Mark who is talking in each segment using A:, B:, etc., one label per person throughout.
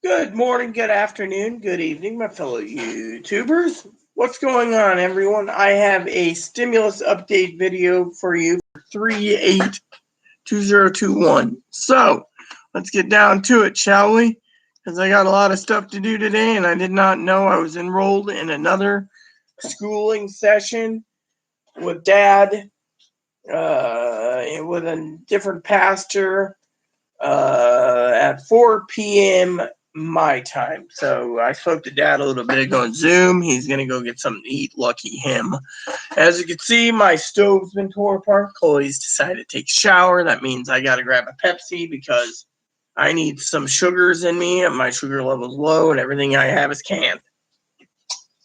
A: Good morning, good afternoon, good evening, my fellow YouTubers. What's going on, everyone? I have a stimulus update video for you for 382021. So, let's get down to it, shall we? Because I got a lot of stuff to do today, and I did not know I was enrolled in another schooling session with Dad, with a different pastor, at 4 p.m. my time. So I spoke to Dad a little bit ago on Zoom. He's going to go get something to eat. Lucky him. As you can see, my stove's been torn apart. Chloe's decided to take a shower. That means I got to grab a Pepsi because I need some sugars in me. And my sugar level's low, and everything I have is canned.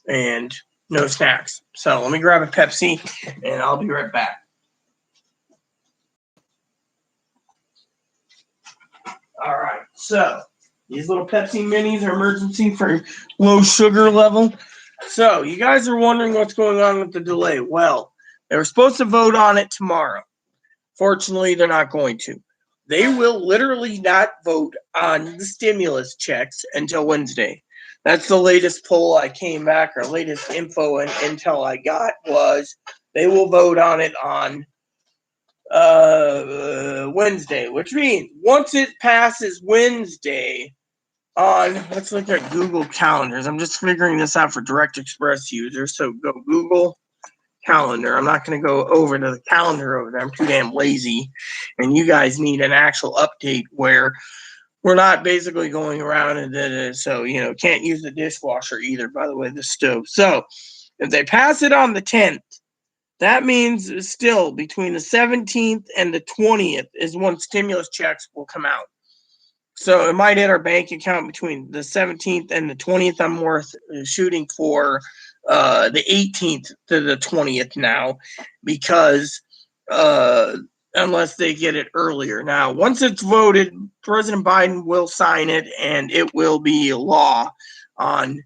A: And no snacks. So let me grab a Pepsi, and I'll be right back. All right, so these little Pepsi minis are emergency for low sugar level. So you guys are wondering what's going on with the delay. Well, they were supposed to vote on it tomorrow. Fortunately, they're not going to. They will literally not vote on the stimulus checks until Wednesday. That's the latest poll I came back, or latest info and intel I got was they will vote on it on Wednesday, which means once it passes Wednesday on, let's look at Google Calendars. I'm just figuring this out for Direct Express users. So go Google Calendar. I'm not going to go over to the calendar over there. I'm too damn lazy. And you guys need an actual update where we're not basically going around and so, can't use the dishwasher either, by the way, the stove. So if they pass it on the 10th, that means still between the 17th and the 20th is when stimulus checks will come out. So it might hit our bank account between the 17th and the 20th. I'm shooting for the 18th to the 20th now, because unless they get it earlier. Now, once it's voted, President Biden will sign it, and it will be law on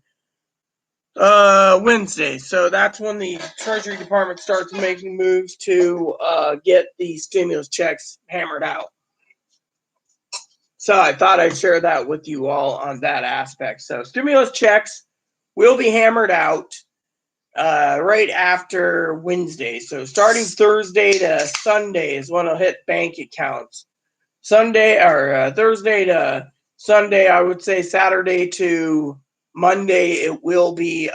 A: Wednesday. So that's when the Treasury Department starts making moves to get the stimulus checks hammered out. So I thought I'd share that with you all on that aspect. So stimulus checks will be hammered out right after Wednesday. So starting Thursday to Sunday is when it'll hit bank accounts. Thursday to Sunday, I would say Saturday to Monday, it will be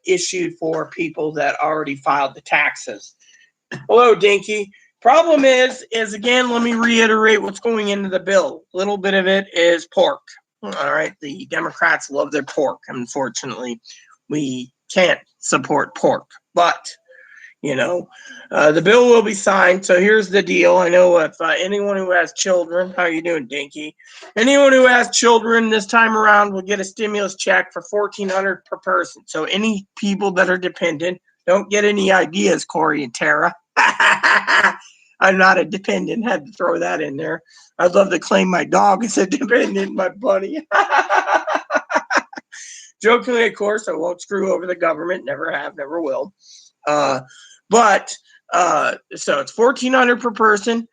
A: issued for people that already filed the taxes. Hello, Dinky. Problem is again, let me reiterate what's going into the bill. A little bit of it is pork. All right, the Democrats love their pork. Unfortunately, we can't support pork, but the bill will be signed. So here's the deal. I know if anyone who has children, how you doing, Dinky? Anyone who has children this time around will get a stimulus check for $1,400 per person. So any people that are dependent, don't get any ideas, Corey and Tara. I'm not a dependent. Had to throw that in there. I'd love to claim my dog as a dependent, my buddy. Jokingly, of course, I won't screw over the government. Never have, never will. So it's $1,400 per person,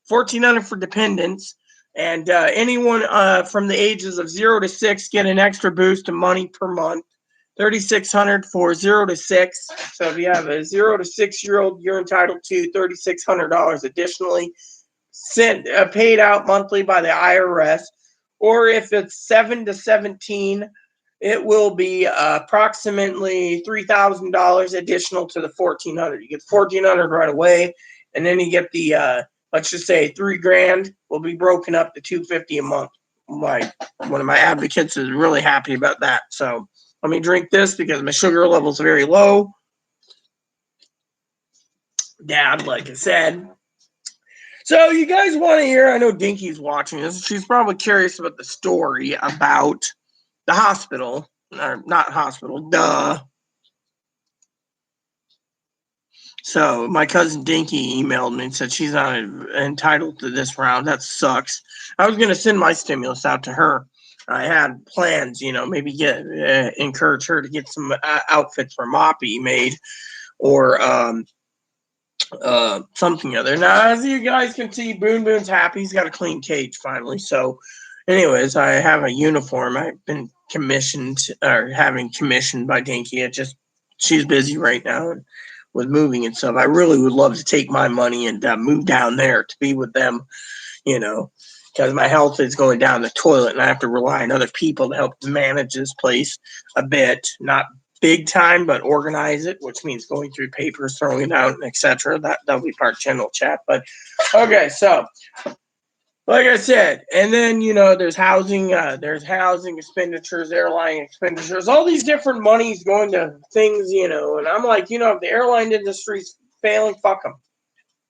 A: $1,400 for dependents, and anyone from the ages of 0 to 6 get an extra boost of money per month. $3,600 for 0 to 6. So if you have a 0 to 6-year-old, you're entitled to $3,600 additionally, paid out monthly by the IRS. Or if it's 7 to 17, it will be approximately $3,000 additional to the $1,400. You get $1,400 right away, and then you get the let's just say $3,000 will be broken up to $250 a month. One of my advocates is really happy about that. So let me drink this because my sugar level is very low. Dad, like I said. So you guys want to hear, I know Dinky's watching this. She's probably curious about the story about the hospital. Or not hospital, duh. So my cousin Dinky emailed me and said she's not entitled to this round. That sucks. I was going to send my stimulus out to her. I had plans, maybe encourage her to get some outfits for Moppy made, or something other. Now, as you guys can see, Boon's happy. He's got a clean cage finally. So, anyways, I have a uniform. I've been commissioned or having commissioned by Dinky. She's busy right now with moving and stuff. I really would love to take my money and move down there to be with them, because my health is going down the toilet and I have to rely on other people to help manage this place a bit. Not big time, but organize it, which means going through papers, throwing it out, etc. That'll be part general chat. But okay, so like I said, and then there's housing expenditures, airline expenditures, all these different monies going to things, and I'm like, if the airline industry's failing, fuck them.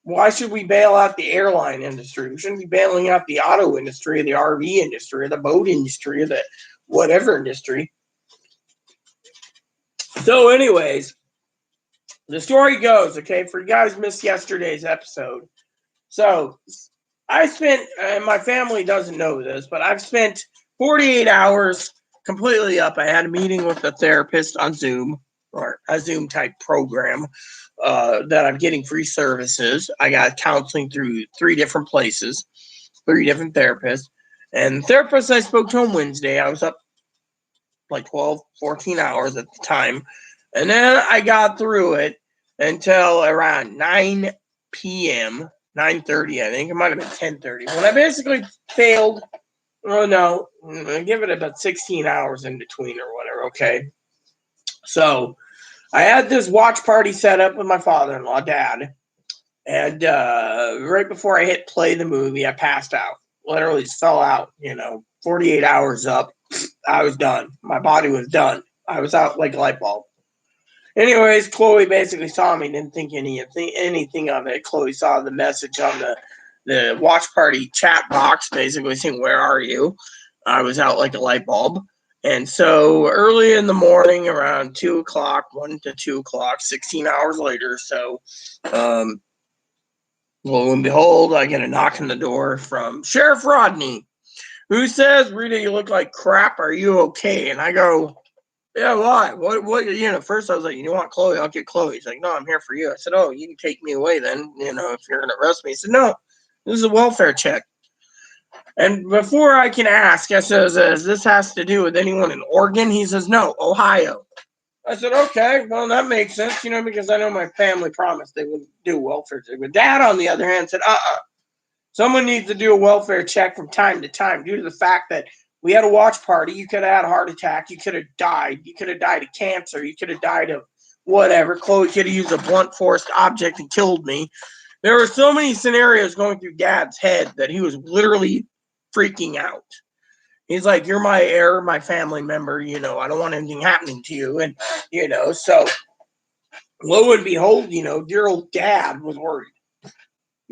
A: Why should we bail out the airline industry? We shouldn't be bailing out the auto industry, or the RV industry, or the boat industry, or the whatever industry. So, anyways, the story goes, okay, for you guys missed yesterday's episode. So, I spent, and my family doesn't know this, but I've spent 48 hours completely up. I had a meeting with a therapist on Zoom, or a Zoom type program that I'm getting free services. I got counseling through 3 different places, 3 different therapists. And the therapist I spoke to on Wednesday, I was up like 12, 14 hours at the time. And then I got through it until around 9 p.m., 9:30, I think. It might have been 10:30. When I basically failed, give it about 16 hours in between or whatever, okay? So I had this watch party set up with my father-in-law, Dad. And right before I hit play the movie, I passed out. Literally just fell out, 48 hours up. I was done. My body was done. I was out like a light bulb. Anyways, Chloe basically saw me, didn't think anything of it. Chloe saw the message on the watch party chat box, basically saying, "Where are you?" I was out like a light bulb. And so early in the morning, around 2 o'clock, 1 to 2 o'clock, 16 hours later, so lo and behold, I get a knock on the door from Sheriff Rodney, who says, "Rita, you look like crap. Are you okay?" And I go, "Yeah, why? What, first I was like, you want Chloe? I'll get Chloe." He's like, "No, I'm here for you." I said, "Oh, you can take me away then, if you're going to arrest me." He said, "No, this is a welfare check." And before I can ask, I says, "This has to do with anyone in Oregon?" He says, "No, Ohio." I said, "Okay, well, that makes sense, because I know my family promised they wouldn't do welfare check." But Dad, on the other hand, said, someone needs to do a welfare check from time to time due to the fact that we had a watch party. You could have had a heart attack. You could have died. You could have died of cancer. You could have died of whatever. Chloe could have used a blunt force object and killed me. There were so many scenarios going through Dad's head that he was literally freaking out. He's like, "You're my heir, my family member. I don't want anything happening to you." And, so lo and behold, dear old Dad was worried.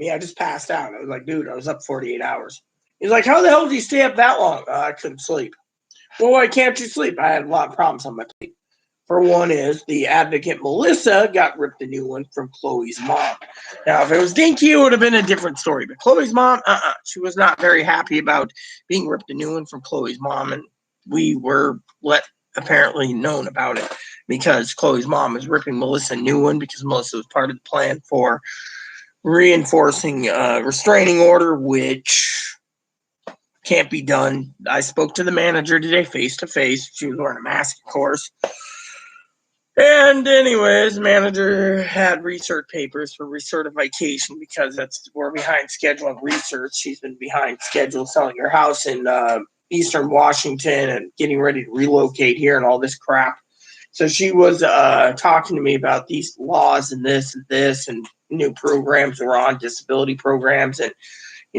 A: I just passed out. I was like, "Dude, I was up 48 hours. He's like, "How the hell did you stay up that long?" "I couldn't sleep." "Well, why can't you sleep?" "I had a lot of problems on my plate. For one is the advocate Melissa got ripped a new one from Chloe's mom. Now, if it was Dinky, it would have been a different story. But Chloe's mom, she was not very happy about being ripped a new one from Chloe's mom. And we were apparently known about it because Chloe's mom is ripping Melissa a new one because Melissa was part of the plan for reinforcing restraining order, which can't be done. I spoke to the manager today face to face. She was wearing a mask, of course. And anyways, manager had research papers for recertification because we're behind schedule on research. She's been behind schedule selling her house in Eastern Washington and getting ready to relocate here and all this crap. So she was talking to me about these laws and this and new programs we're on, disability programs and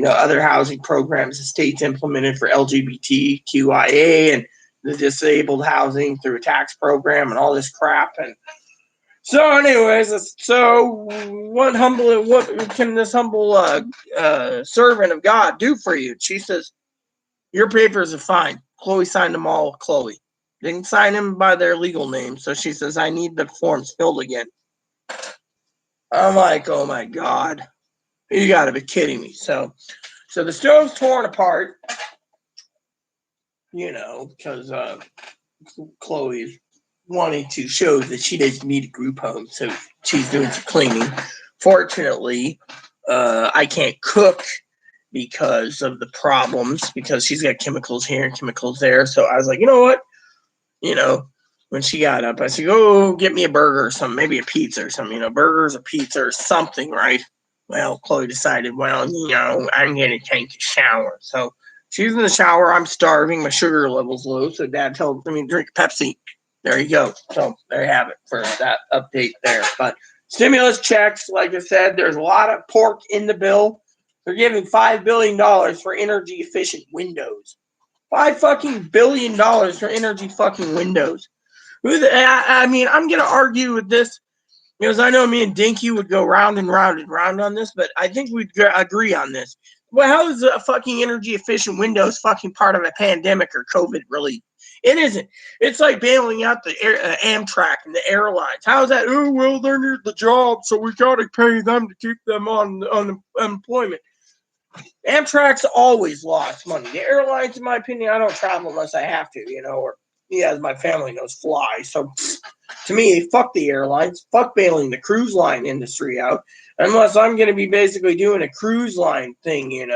A: other housing programs the state's implemented for LGBTQIA and the disabled housing through a tax program and all this crap. And so anyways, what can this humble servant of God do for you? She says, "Your papers are fine." Chloe signed them all. Chloe didn't sign them by their legal name. So she says, "I need the forms filled again." I'm like, "Oh my God, you gotta be kidding me." So the stove's torn apart, because Chloe's wanting to show that she doesn't need a group home, so she's doing some cleaning, Fortunately, I can't cook because of the problems, because she's got chemicals here and chemicals there. So I was like, you know what? When she got up, I said, go get me a burger or something, maybe a pizza or something, burgers or pizza or something, right? Well, Chloe decided, I'm going to take a shower. So she's in the shower. I'm starving. My sugar level's low. So Dad told me to drink Pepsi. There you go. So there you have it for that update there. But stimulus checks, like I said, there's a lot of pork in the bill. They're giving $5 billion for energy efficient windows. $5 billion for energy fucking windows. I mean, I'm going to argue with this because I know me and Dinky would go round and round and round on this, but I think we'd agree on this. Well, how is a fucking energy efficient windows fucking part of a pandemic or COVID relief? It isn't. It's like bailing out the Amtrak and the airlines. How is that? Oh, well, they need the job, so we got to pay them to keep them on unemployment. Amtrak's always lost money. The airlines, in my opinion, I don't travel unless I have to, or as my family knows, fly. So to me, fuck the airlines, fuck bailing the cruise line industry out, unless I'm going to be basically doing a cruise line thing,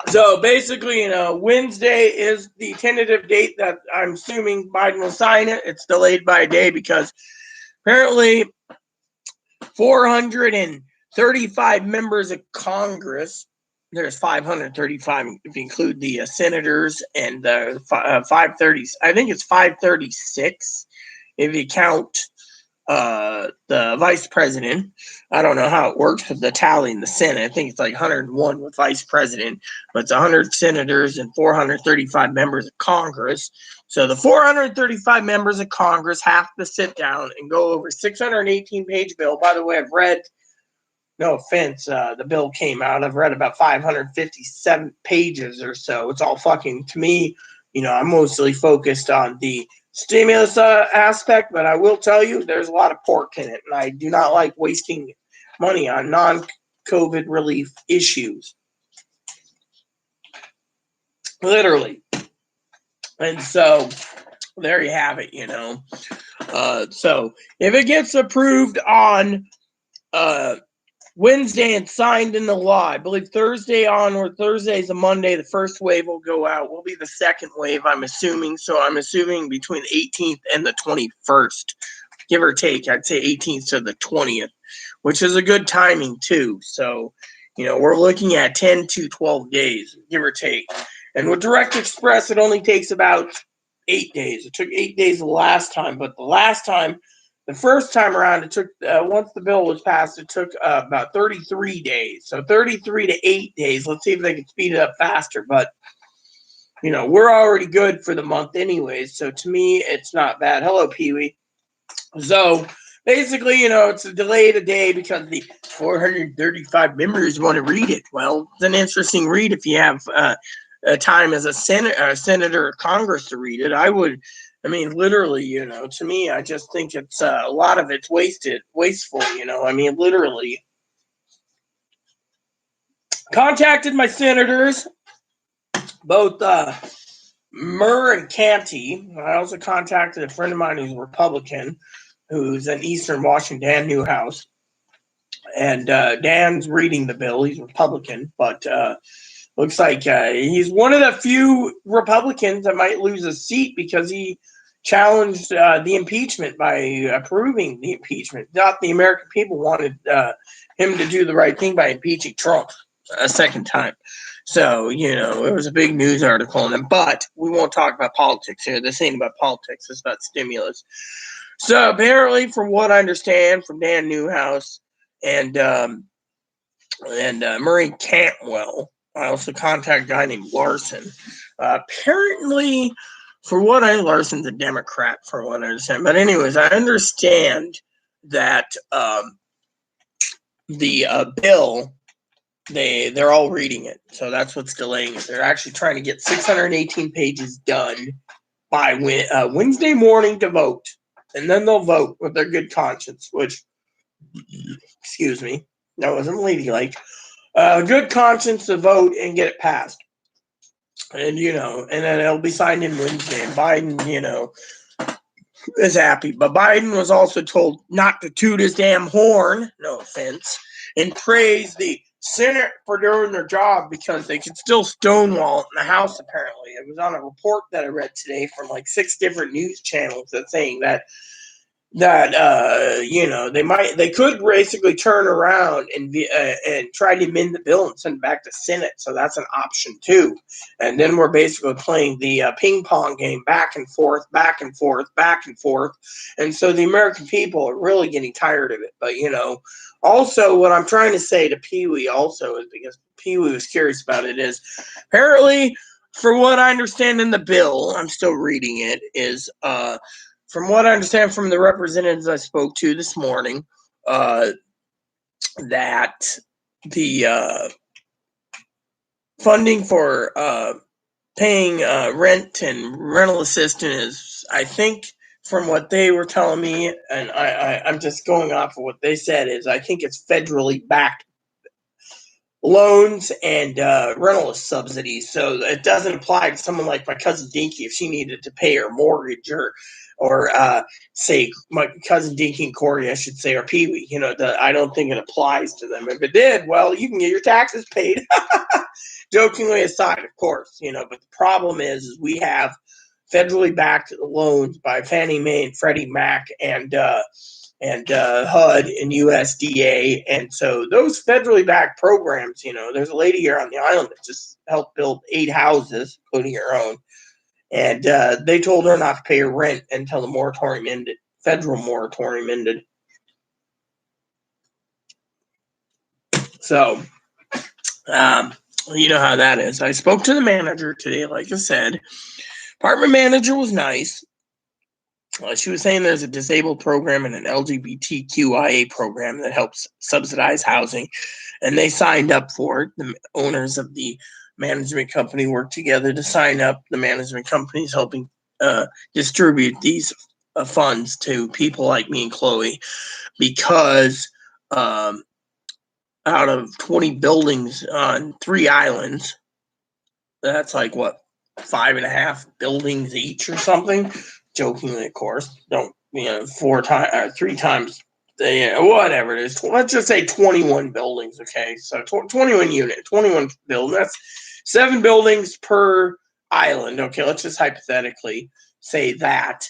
A: So basically, Wednesday is the tentative date that I'm assuming Biden will sign it. It's delayed by a day because apparently 435 members of Congress, there's 535 if you include the senators and the 530. I think it's 536 if you count the vice president. I don't know how it works with the tally in the Senate. I think it's like 101 with vice president, but it's 100 senators and 435 members of Congress. So the 435 members of Congress have to sit down and go over 618-page bill. By the way, I've read, no offense, the bill came out. I've read about 557 pages or so. It's all fucking, to me, I'm mostly focused on the stimulus aspect, but I will tell you there's a lot of pork in it, and I do not like wasting money on non-COVID relief issues. Literally. And so there you have it, So if it gets approved on Wednesday and signed into law, I believe Thursday onward, Thursday's a Monday, the first wave will go out. Will be the second wave, I'm assuming. So I'm assuming between the 18th and the 21st, give or take. I'd say 18th to the 20th, which is a good timing too. So, we're looking at 10 to 12 days, give or take. And with Direct Express, it only takes about 8 days. It took 8 days the last time, but the first time around, it took, once the bill was passed, it took about 33 days. So 33 to 8 days. Let's see if they can speed it up faster. But, we're already good for the month anyways. So to me, it's not bad. Hello, Pee-wee. So basically, it's a delayed a day because the 435 members want to read it. Well, it's an interesting read if you have a time as a senator or Congress to read it. Literally, to me, I just think it's a lot of it's wasteful, literally. Contacted my senators, both Murr and Canty. I also contacted a friend of mine who's a Republican, who's in Eastern Washington, Dan Newhouse. And Dan's reading the bill. He's Republican, but looks like he's one of the few Republicans that might lose a seat because he challenged the impeachment by approving the impeachment. Not the American people wanted him to do the right thing by impeaching Trump a second time. So, it was a big news article on them. But we won't talk about politics here. This ain't about politics. It's about stimulus. So apparently, from what I understand from Dan Newhouse and Murray Cantwell, I also contacted a guy named Larson. Apparently, for what Larson's a Democrat, for what I understand. But anyways, I understand that the bill, they're all reading it. So that's what's delaying it. They're actually trying to get 618 pages done by Wednesday morning to vote. And then they'll vote with their good conscience, which, excuse me, that wasn't ladylike. Good conscience to vote and get it passed. And, and then it'll be signed in Wednesday. And Biden, is happy. But Biden was also told not to toot his damn horn, no offense, and praise the Senate for doing their job because they could still stonewall it in the House, apparently. It was on a report that I read today from like 6 different news channels that saying that they could basically turn around and try to amend the bill and send it back to Senate. So that's an option too. And then we're basically playing the ping pong game back and forth, back and forth, back and forth. And so the American people are really getting tired of it. But also what I'm trying to say to Pee Wee also is, because Pee Wee was curious about it, is apparently, for what I understand in the bill, I'm still reading it, is from what I understand from the representatives I spoke to this morning, that the funding for paying rent and rental assistance is, I think, from what they were telling me, and I'm just going off of what they said, is I think it's federally backed loans and rental subsidies. So it doesn't apply to someone like my cousin Dinky if she needed to pay her mortgage, or say my cousin Dinky and Corey, I should say, or Pee Wee. I don't think it applies to them. If it did, well, you can get your taxes paid. Jokingly aside, of course, but the problem is we have federally backed loans by Fannie Mae and Freddie Mac and HUD and USDA. And so those federally backed programs, there's a lady here on the island that just helped build 8 houses, including her own. And they told her not to pay her rent until the moratorium ended, federal moratorium ended. So, you know how that is. I spoke to the manager today, like I said. Apartment manager was nice. She was saying there's a disabled program and an LGBTQIA program that helps subsidize housing, and they signed up for it. The owners of the management company worked together to sign up. The management company is helping distribute these funds to people like me and Chloe, because out of 20 buildings on 3 islands, that's like what, 5.5 buildings each or something. Jokingly, of course. Don't 4 times or 3 times. Whatever it is. Let's just say 21 buildings. Okay, so 21 units, 21 buildings. That's 7 buildings per island. Okay, let's just hypothetically say that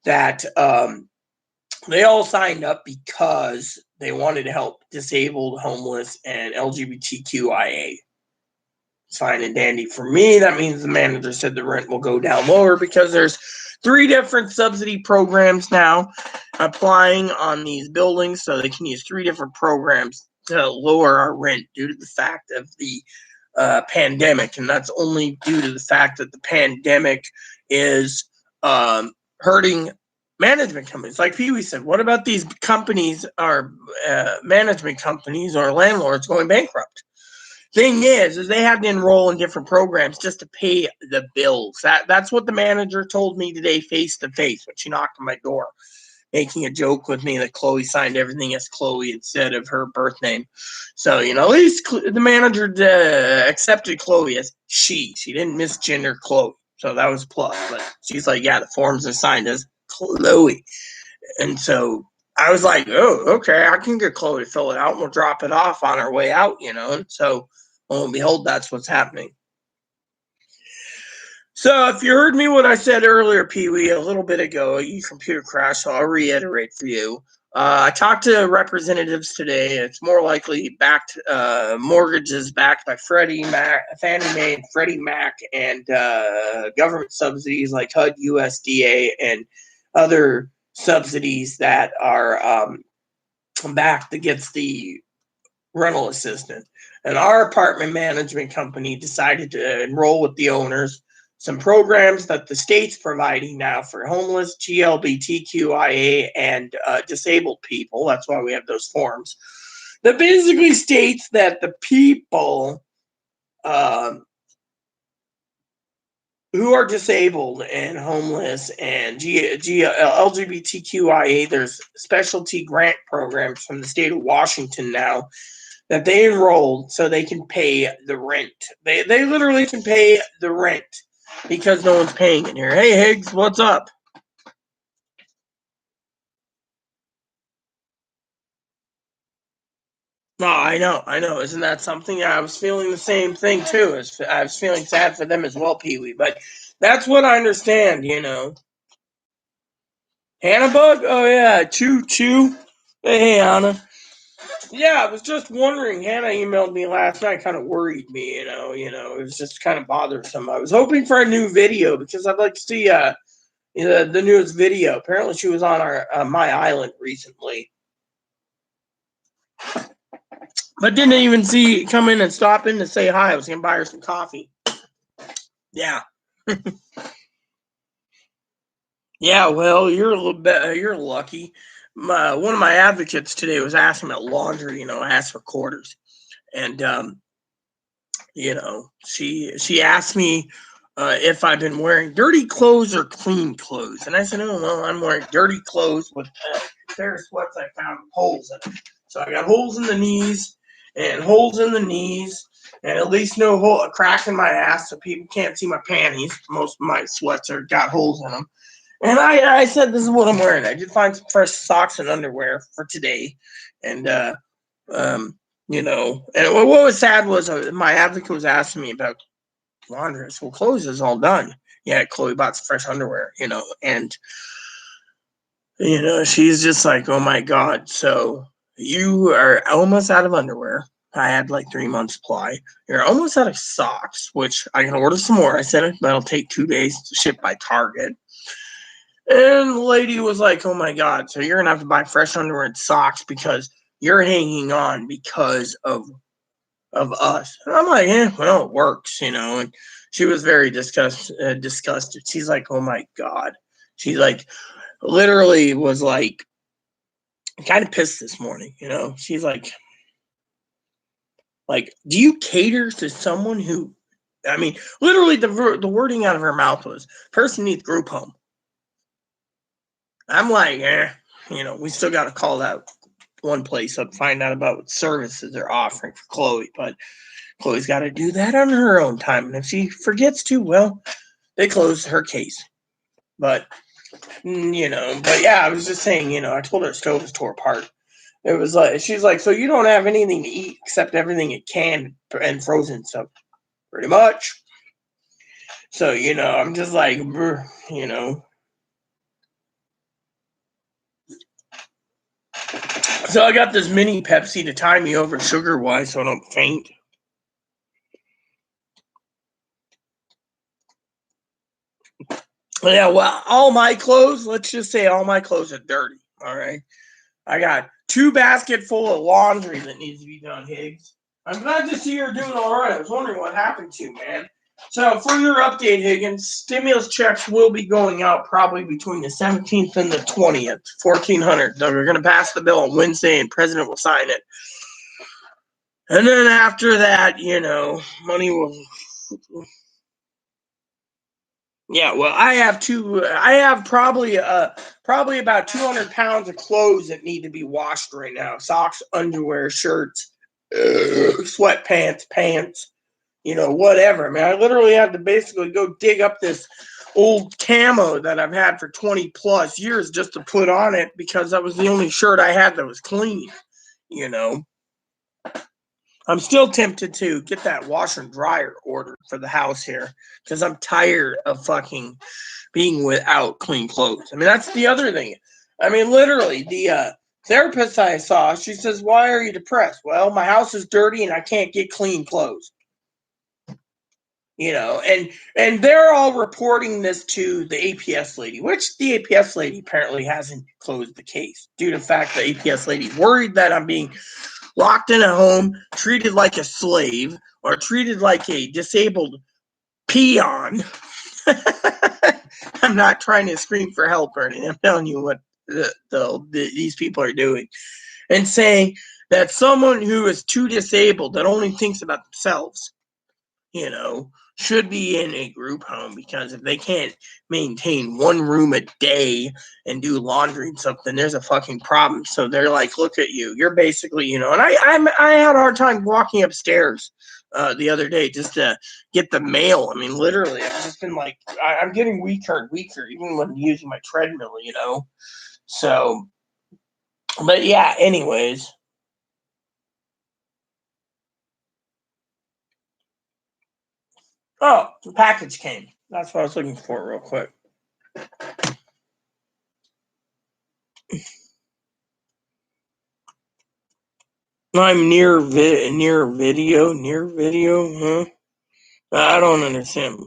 A: they all signed up because they wanted to help disabled, homeless, and LGBTQIA. It's fine and dandy. For me, that means the manager said the rent will go down lower because there's 3 different subsidy programs now applying on these buildings, so they can use 3 different programs to lower our rent due to the fact of the pandemic. And that's only due to the fact that the pandemic is hurting management companies. Like Pee Wee said, what about these companies, or management companies or landlords going bankrupt? Thing is they have to enroll in different programs just to pay the bills. That's what the manager told me today, face to face, when she knocked on my door, making a joke with me that Chloe signed everything as Chloe instead of her birth name. So at least the manager accepted Chloe as she. She didn't misgender Chloe, so that was a plus. But she's like, yeah, the forms are signed as Chloe, and so I was like, oh, okay, I can get Chloe to fill it out and we'll drop it off on our way out, And so, lo and behold, that's what's happening. So if you heard me what I said earlier, Pee Wee, a little bit ago, your computer crashed, so I'll reiterate for you. I talked to representatives today. It's more likely backed mortgages backed by Fannie Mae, and Freddie Mac, and government subsidies like HUD, USDA, and other subsidies that are backed against the rental assistance. And our apartment management company decided to enroll with the owners some programs that the state's providing now for homeless, GLBTQIA, and disabled people. That's why we have those forms. That basically states that the people who are disabled and homeless and LGBTQIA, there's specialty grant programs from the state of Washington now that they enrolled so they can pay the rent. They literally can pay the rent because no one's paying it here. Hey, Higgs, what's up? No, I know. Isn't that something? I was feeling the same thing too. I was feeling sad for them as well, Pee Wee. But that's what I understand, Hannah Bug? Oh yeah, Choo Choo. Hey Hannah. Yeah, I was just wondering. Hannah emailed me last night, kind of worried me. It was just kind of bothersome. I was hoping for a new video because I'd like to see the newest video. Apparently, she was on our My Island recently, but didn't even come in and stop in to say hi. I was gonna buy her some coffee. Yeah. Yeah, well, you're a little bit, you're lucky. One of my advocates today was asking about laundry. Asked for quarters, and she asked me if I've been wearing dirty clothes or clean clothes, and I said, "Oh well, I'm wearing dirty clothes with a pair of sweats I found holes in them. So I got holes in the knees and holes in the knees." And at least no hole, a crack in my ass, so people can't see my panties. Most of my sweats got holes in them. And I said, this is what I'm wearing. I did find some fresh socks and underwear for today. And, and what was sad was my advocate was asking me about laundry. So clothes is all done. Yeah, Chloe bought some fresh underwear, and, she's just like, oh my God. So you are almost out of underwear. I had like 3 months supply. You're almost out of socks, which I can order some more. I said that'll take 2 days to ship by Target. And the lady was like, oh my God, so you're going to have to buy fresh underwear and socks because you're hanging on because of us. And I'm like, well, it works, And she was very disgusted. She's like, oh my God. She's like, literally was like, kind of pissed this morning, She's like, do you cater to someone who, I mean, literally the wording out of her mouth was, person needs group home. I'm like, we still got to call that one place up, find out about what services they're offering for Chloe. But Chloe's got to do that on her own time. And if she forgets to, well, they close her case. But, but yeah, I was just saying, I told her stove was tore apart. It was like, she's like, so you don't have anything to eat except everything it can and frozen stuff. Pretty much. So, I'm just like, So I got this mini Pepsi to tie me over sugar-wise so I don't faint. Yeah, well, all my clothes, let's just say all my clothes are dirty, all right? I got 2 baskets full of laundry that needs to be done, Higgs. I'm glad to see you're doing all right. I was wondering what happened to you, man. So for your update, Higgins, stimulus checks will be going out probably between the 17th and the 20th, 1,400. We're going to pass the bill on Wednesday and President will sign it. And then after that, money will... Yeah, well, I have probably about 200 pounds of clothes that need to be washed right now. Socks, underwear, shirts, sweatpants, pants, whatever. I mean, I literally had to basically go dig up this old camo that I've had for 20 plus years just to put on it because that was the only shirt I had that was clean, I'm still tempted to get that washer and dryer ordered for the house here because I'm tired of fucking being without clean clothes. I mean, that's the other thing. I mean, literally, the therapist I saw, she says, why are you depressed? Well, my house is dirty and I can't get clean clothes. And they're all reporting this to the APS lady, which the APS lady apparently hasn't closed the case due to the fact the APS lady's worried that I'm being locked in a home, treated like a slave, or treated like a disabled peon. I'm not trying to scream for help or anything. I'm telling you what these people are doing. And saying that someone who is too disabled, that only thinks about themselves, should be in a group home because if they can't maintain one room a day and do laundry and stuff, then there's a fucking problem. So they're like, look at you. You're basically, and I had a hard time walking upstairs the other day just to get the mail. I mean, literally, I've just been like, I'm getting weaker and weaker, even when using my treadmill, So, but yeah, anyways. Oh, the package came. That's what I was looking for real quick. I'm near video, huh? I don't understand.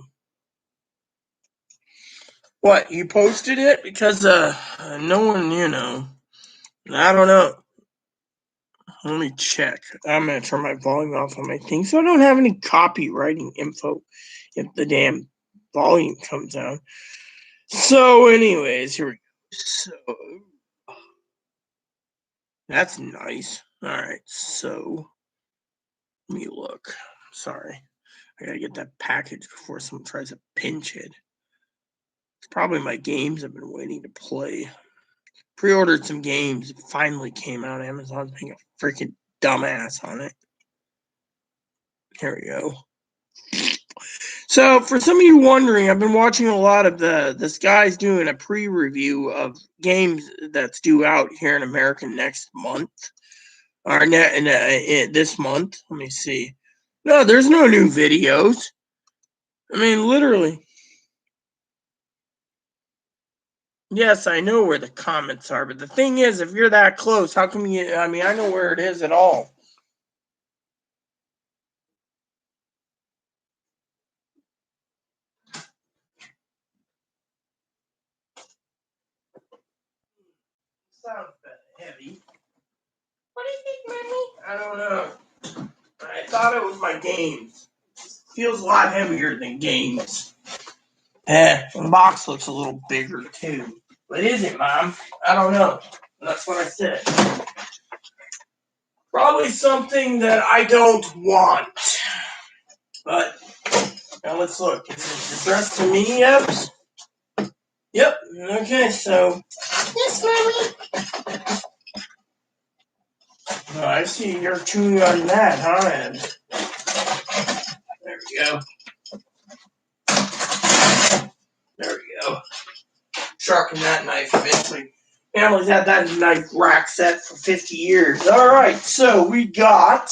A: What, you posted it? Because no one, I don't know. Let me check. I'm gonna turn my volume off on my thing so I don't have any copywriting info if the damn volume comes down. So, anyways, here we go. So that's nice. All right, so let me look. Sorry, I gotta get that package before someone tries to pinch it. It's probably my games I've been waiting to play. Pre-ordered some games. It finally came out. Amazon's being a freaking dumbass on it. Here we go. So, for some of you wondering, I've been watching a lot of this guy's doing a pre-review of games that's due out here in America next month, or this month. Let me see. No, there's no new videos. I mean, literally. Yes, I know where the comments are, but the thing is, if you're that close, how come you? I mean, I know where it is at all. Sounds heavy. What do you think, Mommy? I don't know. I thought it was my games. Feels a lot heavier than games. The box looks a little bigger too. What is it, Mom? I don't know. That's what I said. Probably something that I don't want. But now let's look. Is it addressed to me yet? Yep. Okay, so. Yes, Mommy. Oh, I see you're chewing on that, huh? And there we go. There we go. Sharpen that knife eventually. Family's had that knife rack set for 50 years. All right, so we got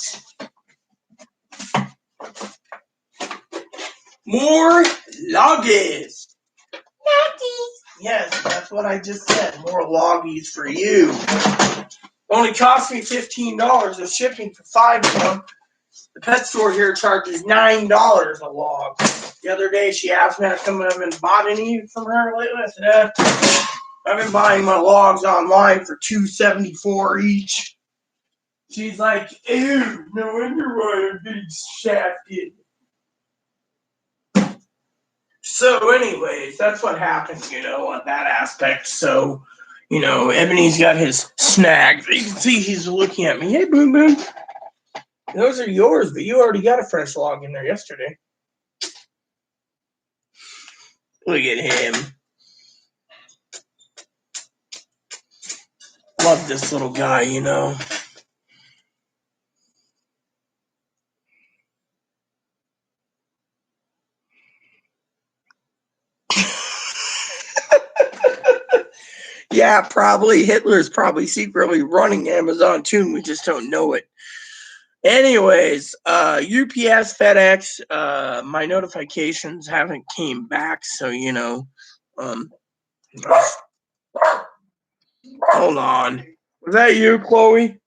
A: more loggies. Loggies. Yes, that's what I just said. More loggies for you. Only cost me $15 of shipping for 5 of them. The pet store here charges $9 a log. The other day she asked me how come I haven't bought any from her lately. I said, I've been buying my logs online for $2.74 each. She's like, ew, no wonder why I'm getting shafted. So, anyways, that's what happens, on that aspect. So, Ebony's got his snags. You can see he's looking at me. Hey, Boom Boom. Those are yours, but you already got a fresh log in there yesterday. Look at him. Love this little guy, Yeah, probably. Hitler's probably secretly running Amazon too, and we just don't know it. Anyways, UPS, FedEx, my notifications haven't came back, so hold on. Was that you, Chloe?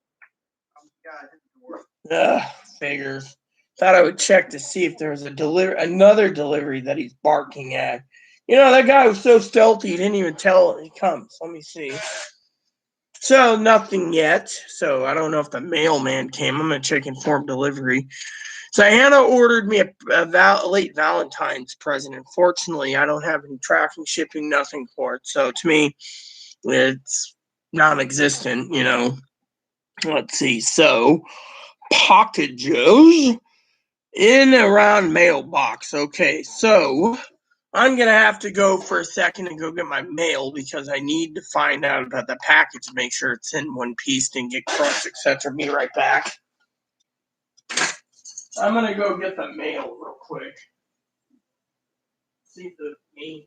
A: Figures. Thought I would check to see if there was another delivery that he's barking at. That guy was so stealthy, he didn't even tell he comes. Let me see. So nothing yet. So I don't know if the mailman came. I'm gonna check informed delivery. So Hannah ordered me a late Valentine's present. Unfortunately, I don't have any tracking, shipping, nothing for it. So to me, it's non-existent. Let's see. So packages in around mailbox. Okay, so I'm going to have to go for a second and go get my mail because I need to find out about the package to make sure it's in one piece, didn't get crushed, etc. Be right back. I'm going to go get the mail real quick. See if the game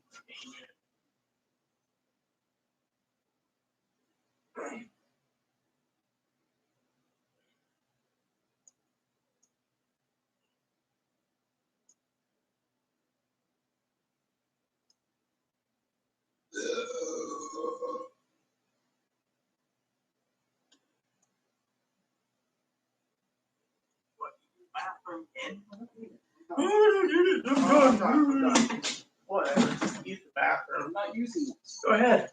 A: bathroom again. Whatever. Use the bathroom. I'm not using it. Go ahead.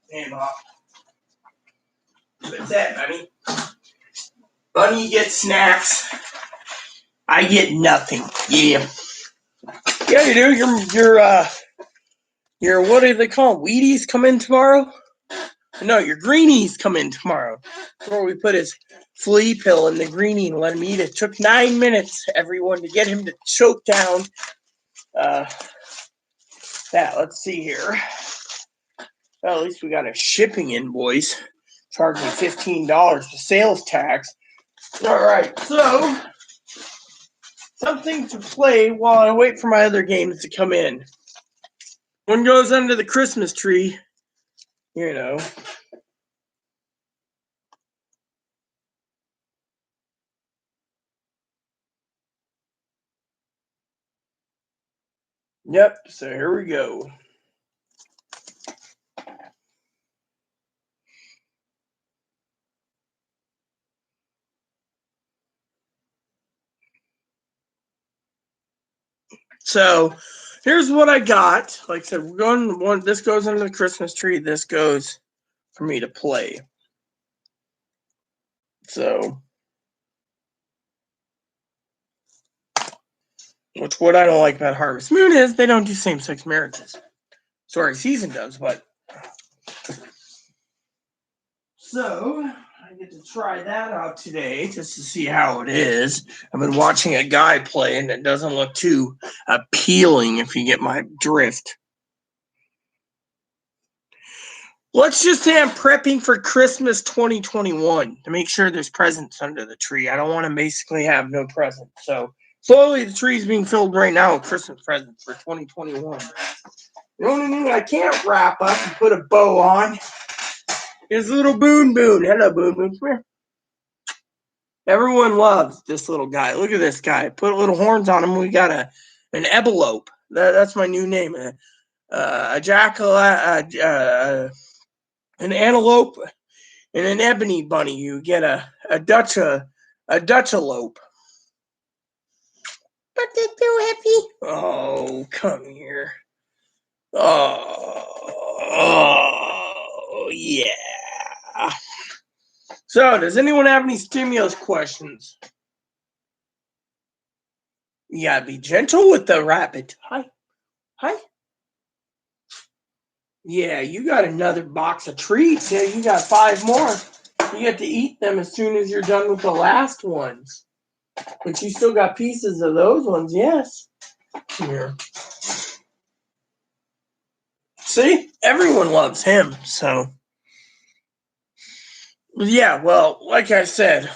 A: Hey, Mom. What's that, Bunny? Bunny gets snacks. I get nothing. Yeah. Yeah, you do. Your what do they call them? Wheaties come in tomorrow? No, your greenies come in tomorrow. Where we put his flea pill in the greenie and let him eat it. It took 9 minutes, everyone, to get him to choke down. Let's see here. Well, at least we got a shipping invoice. Charged me $15 for sales tax. All right, so something to play while I wait for my other games to come in. One goes under the Christmas tree, you know. Yep, so here we go. So here's what I got. Like I said, we're going one. This goes under the Christmas tree. This goes for me to play. So, which what I don't like about Harvest Moon is they don't do same-sex marriages. Sorry, Season does, but so I get to try that out today just to see how it is. I've been watching a guy play, and it doesn't look too appealing if you get my drift. Let's just say I'm prepping for Christmas 2021 to make sure there's presents under the tree. I don't want to basically have no presents. So slowly the tree's being filled right now with Christmas presents for 2021. The only thing I can't wrap up and put a bow on is little Boon Boon. Hello, Boon Boon. Come here. Everyone loves this little guy. Look at this guy. Put little horns on him. We got an ebelope. That's my new name. A jackal. An antelope and an ebony bunny. You get a Dutchalope. But they're too heavy. Oh, come here. Oh, yeah. So, does anyone have any stimulus questions? You gotta be gentle with the rabbit. Hi. Yeah, you got another box of treats. Yeah, you got 5 more. You get to eat them as soon as you're done with the last ones. But you still got pieces of those ones, yes. Here. See? Everyone loves him, so. Yeah, well, like I said,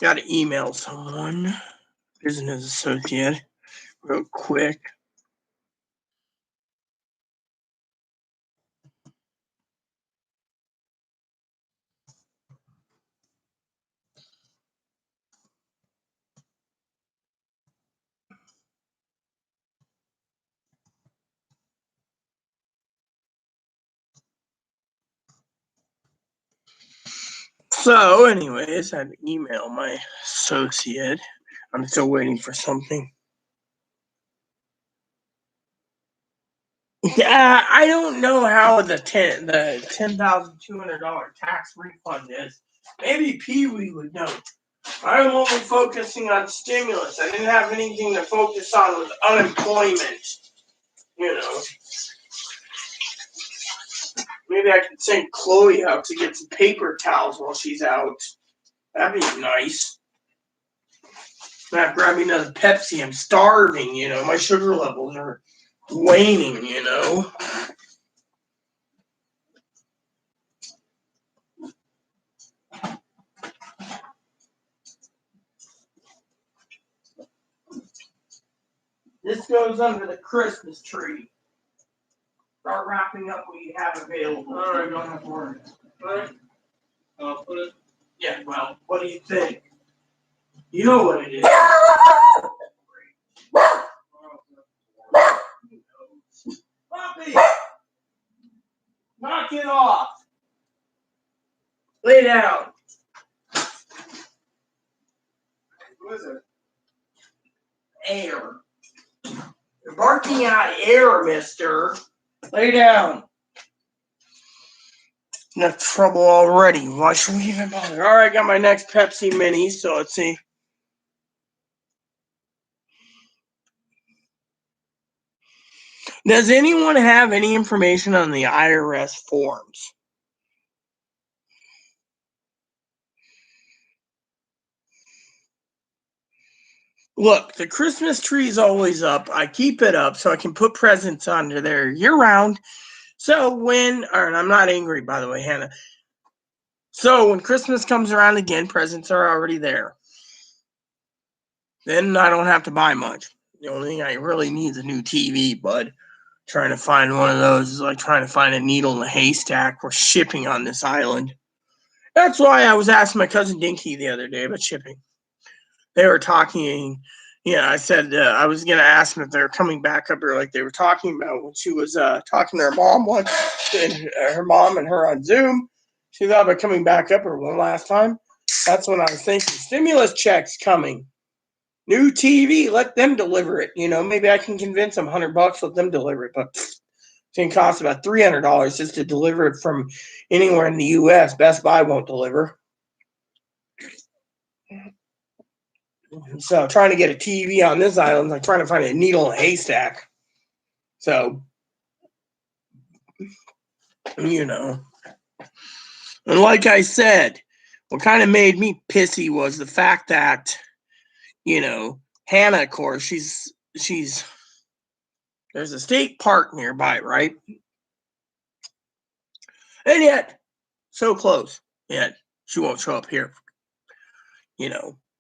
A: got to email someone, business associate, real quick. So, anyways, I had to email my associate. I'm still waiting for something. Yeah, I don't know how the $10,200 tax refund is. Maybe Pee Wee would know. I'm only focusing on stimulus. I didn't have anything to focus on with unemployment. You know, maybe I could send Chloe out to get some paper towels while she's out. That'd be nice. Not grabbing another Pepsi. I'm starving. You know, my sugar levels are waning. You know. This goes under the Christmas tree. Start wrapping up what you have available.
B: All right, don't have to worry. All right. I'll put it.
A: Yeah, well, what do you think? You know what it is. Puppy! Knock it off. Lay down.
B: What is it?
A: Air. You're barking out air, mister. Lay down. Enough trouble already. Why should we even bother? All right, got my next Pepsi Mini, so let's see. Does anyone have any information on the IRS forms? Look, the Christmas tree is always up. I keep it up so I can put presents under there year round. So I'm not angry, by the way, Hannah. So when Christmas comes around again, presents are already there. Then I don't have to buy much. The only thing I really need is a new TV, bud. Trying to find one of those is like trying to find a needle in a haystack for shipping on this island. That's why I was asking my cousin Dinky the other day about shipping. They were talking, I said I was going to ask them if they're coming back up here like they were talking about when she was talking to her mom once, and her mom and her on Zoom. She thought about coming back up here one last time. That's when I was thinking, stimulus checks coming. New TV, let them deliver it. Maybe I can convince them $100, let them deliver it. But it's going to cost about $300 just to deliver it from anywhere in the U.S. Best Buy won't deliver. So trying to get a TV on this island, like trying to find a needle in a haystack. So, and like I said, what kind of made me pissy was the fact that, Hannah, of course, she's there's a state park nearby, right? And yet, so close, yet she won't show up here.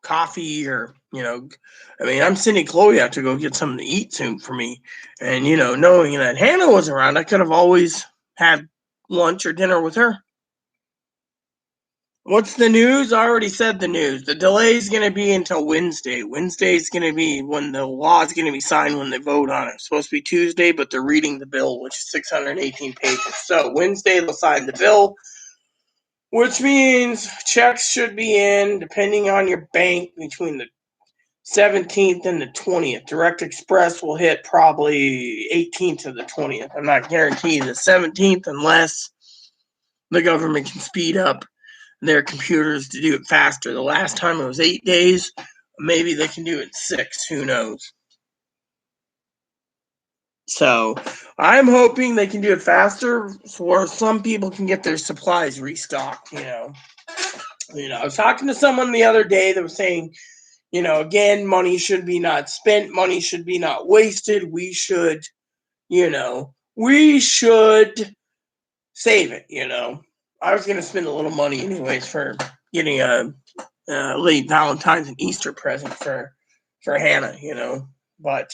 A: Coffee or, I'm sending Chloe out to go get something to eat soon for me. And, knowing that Hannah was around, I could have always had lunch or dinner with her. What's the news? I already said the news. The delay is going to be until Wednesday. Wednesday is going to be when the law is going to be signed when they vote on it. It's supposed to be Tuesday, but they're reading the bill, which is 618 pages. So Wednesday they'll sign the bill, which means checks should be in, depending on your bank, between the 17th and the 20th. Direct Express will hit probably 18th to the 20th. I'm not guaranteeing the 17th unless the government can speed up their computers to do it faster. The last time it was 8 days. Maybe they can do it in 6. Who knows? So I'm hoping they can do it faster so some people can get their supplies restocked, I was talking to someone the other day that was saying, again, money should be not spent. Money should be not wasted. We should, save it, I was going to spend a little money anyways for getting a late Valentine's and Easter present for Hannah, but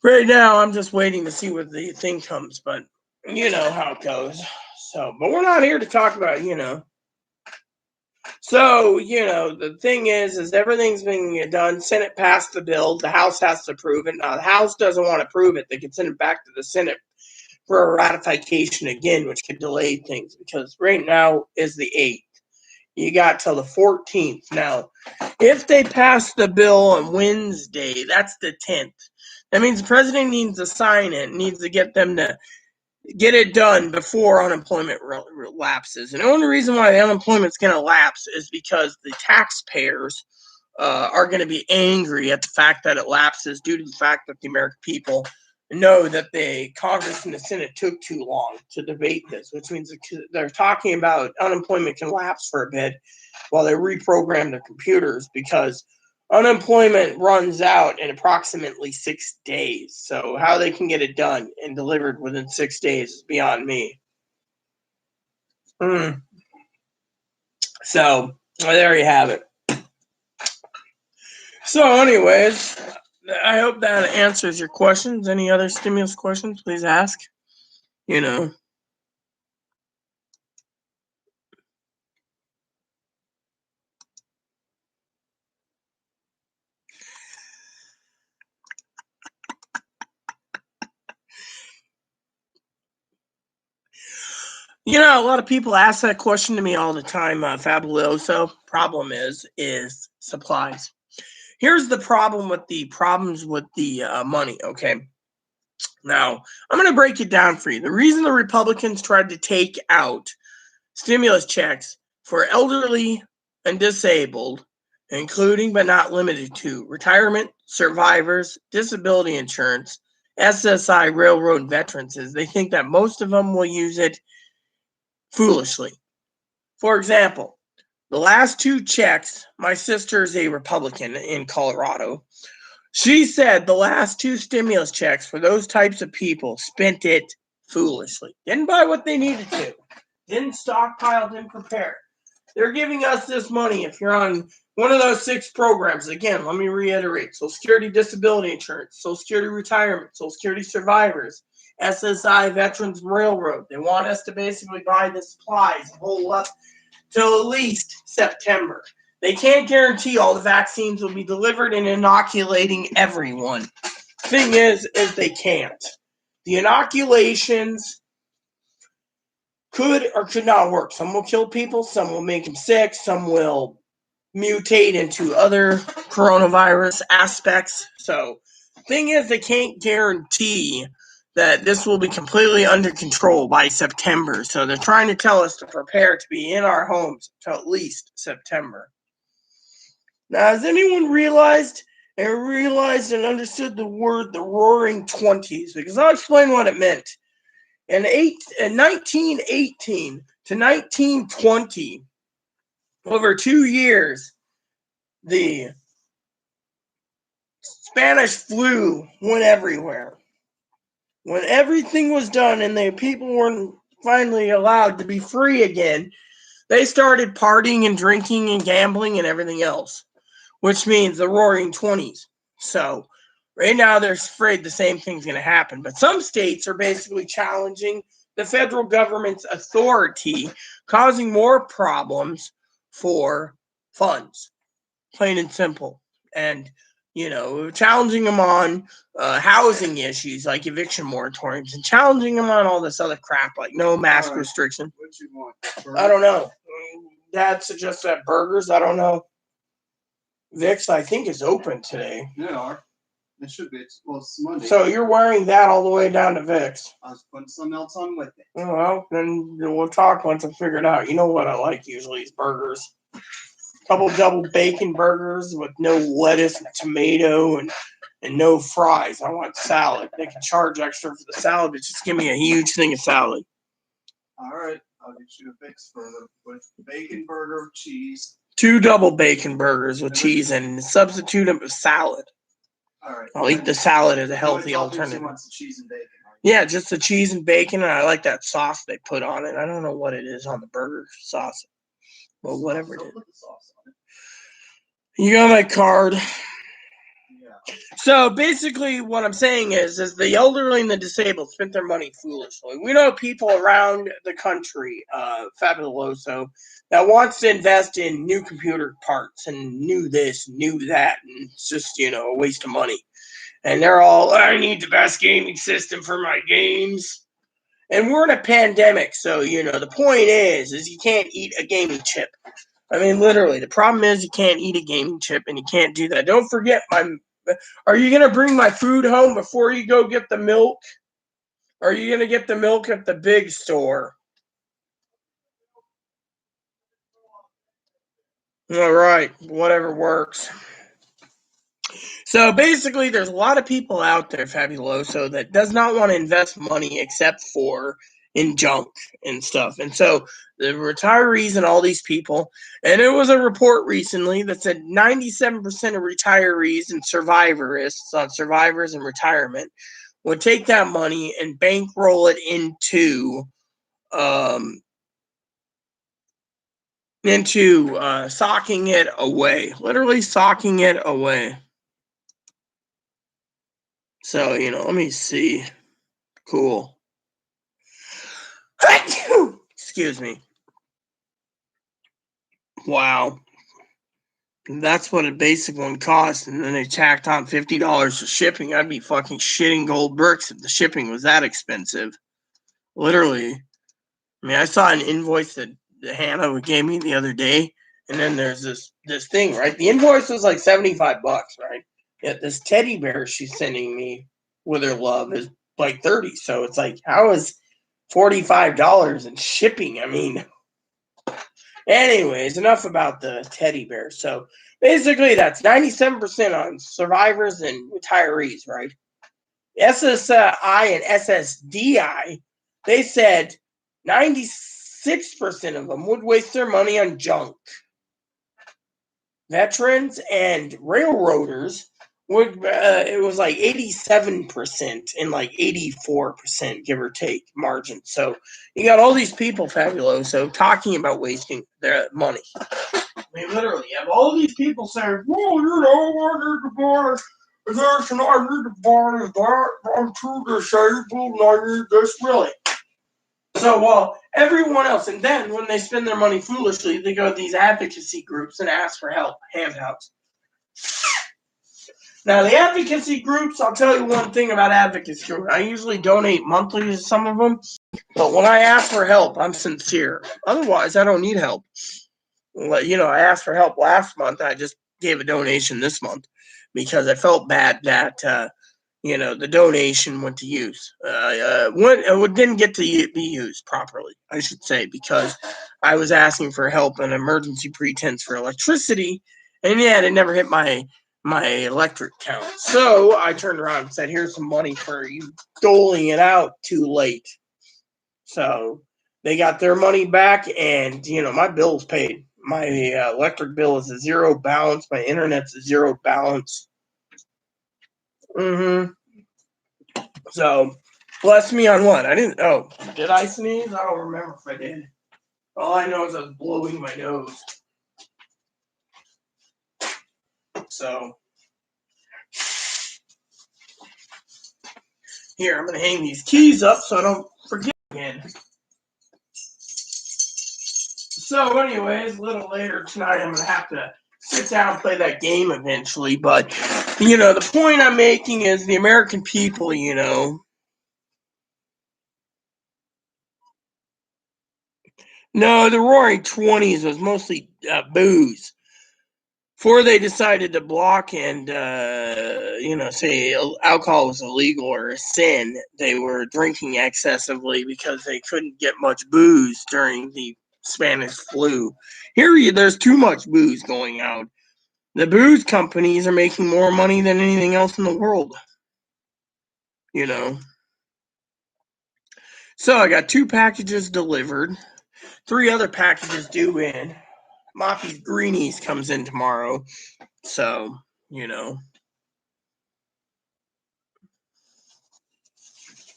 A: right now I'm just waiting to see what the thing comes, but you know how it goes. So, but we're not here to talk about, So, the thing is everything's being done. Senate passed the bill. The House has to approve it. Now, the House doesn't want to approve it. They can send it back to the Senate for a ratification again, which could delay things because right now is the 8th. You got till the 14th. Now, if they pass the bill on Wednesday, that's the 10th. That means the president needs to sign it, needs to get them to get it done before unemployment lapses. And the only reason why the unemployment's going to lapse is because the taxpayers are going to be angry at the fact that it lapses due to the fact that the American people know that the Congress and the Senate took too long to debate this, which means they're talking about unemployment can lapse for a bit while they reprogram their computers, because unemployment runs out in approximately 6 days. So how they can get it done and delivered within 6 days is beyond me. So there you have it. So anyways, I hope that answers your questions. Any other stimulus questions, please ask. You know. You know, a lot of people ask that question to me all the time, Fabuloso. Problem is supplies. Here's the problems with the money, okay? Now, I'm going to break it down for you. The reason the Republicans tried to take out stimulus checks for elderly and disabled, including but not limited to retirement, survivors, disability insurance, SSI, railroad veterans, is they think that most of them will use it foolishly. For example, the last 2 checks, my sister's a Republican in Colorado. She said the last 2 stimulus checks for those types of people spent it foolishly. Didn't buy what they needed to. Didn't stockpile, didn't prepare. They're giving us this money if you're on one of those 6 programs. Again, let me reiterate. Social Security Disability Insurance, Social Security Retirement, Social Security Survivors, SSI, Veterans, Railroad. They want us to basically buy the supplies and hold up till at least September. They can't guarantee all the vaccines will be delivered and inoculating everyone. Thing is they can't. The inoculations could or could not work. Some will kill people, some will make them sick, some will mutate into other coronavirus aspects. So, thing is, they can't guarantee that this will be completely under control by September. So they're trying to tell us to prepare to be in our homes till at least September. Now, has anyone realized and understood the word the Roaring Twenties? Because I'll explain what it meant. In 1918 to 1920, over 2 years, the Spanish flu went everywhere. When everything was done and the people were finally allowed to be free again, they started partying and drinking and gambling and everything else, which means the Roaring Twenties. So right now they're afraid the same thing's going to happen. But some states are basically challenging the federal government's authority, causing more problems for funds, plain and simple. And, challenging them on housing issues like eviction moratoriums, and challenging them on all this other crap like no mask restriction.
B: What you want?
A: I don't know. Dad suggests that burgers. I don't know. Vix, I think, is open today.
B: They are. It should be. Well, it's Monday.
A: So you're wearing that all the way down to Vix.
B: I was putting something else on with it.
A: Oh, well, then we'll talk once I figure it out. You know what I like usually is burgers. Couple double bacon burgers with no lettuce and tomato and no fries. I want salad. They can charge extra for the salad, but just give me a huge thing of salad.
B: All right. I'll get you a fix with bacon burger, cheese.
A: 2 double bacon burgers with cheese and substitute them with salad.
B: All right.
A: I'll eat the salad as a healthy alternative.
B: Wants the cheese and bacon. Right?
A: Yeah, just the cheese and bacon, and I like that sauce they put on it. I don't know what it is on the burger sauce. Well, whatever it is.
B: Put the sauce on it.
A: You got my card.
B: Yeah.
A: So basically what I'm saying is the elderly and the disabled spent their money foolishly. We know people around the country, Fabuloso, that wants to invest in new computer parts and new this, new that, and it's just, a waste of money. And they're all, I need the best gaming system for my games. And we're in a pandemic, so, the point is you can't eat a gaming chip. I mean, literally, the problem is you can't eat a gaming chip, and you can't do that. Don't forget are you going to bring my food home before you go get the milk? Or are you going to get the milk at the big store? All right, whatever works. So basically, there's a lot of people out there, Fabuloso, that does not want to invest money except for in junk and stuff. And so the retirees and all these people, and it was a report recently that said 97% of retirees and survivorists on survivors and retirement would take that money and bankroll it into socking it away, literally socking it away. So, let me see. Cool. Excuse me. Wow. That's what a basic one cost, and then they tacked on $50 for shipping. I'd be fucking shitting gold bricks if the shipping was that expensive. Literally. I mean, I saw an invoice that Hannah gave me the other day, and then there's this thing, right? The invoice was like $75, right? Yet this teddy bear she's sending me with her love is like 30. So it's like, how is $45 in shipping? I mean, anyways, enough about the teddy bear. So basically, that's 97% on survivors and retirees, right? SSI and SSDI, they said 96% of them would waste their money on junk. Veterans and railroaders would, it was like 87% and like 84%, give or take, margin. So you got all these people, Fabuloso, talking about wasting their money. I mean, literally, you have all these people saying, well, I need to buy this and I need to buy that. I'm too disabled and I need this, really. So while everyone else, and then when they spend their money foolishly, they go to these advocacy groups and ask for help, handouts. Now, the advocacy groups, I'll tell you one thing about advocacy groups. I usually donate monthly to some of them, but when I ask for help, I'm sincere. Otherwise, I don't need help. I asked for help last month. I just gave a donation this month because I felt bad that the donation went to use. It didn't get to be used properly, I should say, because I was asking for help in emergency pretense for electricity, and yet it never hit my electric count. So I turned around and said, "Here's some money for you doling it out too late." So they got their money back, and my bill's paid. My electric bill is a zero balance. My internet's a zero balance. So, bless me on what? Did I sneeze? I don't remember if I did. All I know is I was blowing my nose. So, here, I'm going to hang these keys up so I don't forget again. So, anyways, a little later tonight, I'm going to have to sit down and play that game eventually. But, the point I'm making is the American people, No, the Roaring '20s was mostly booze. Before they decided to block and say alcohol was illegal or a sin, they were drinking excessively because they couldn't get much booze during the Spanish flu. Here, there's too much booze going out. The booze companies are making more money than anything else in the world. So I got 2 packages delivered, 3 other packages due in. Moppy's Greenies comes in tomorrow. So,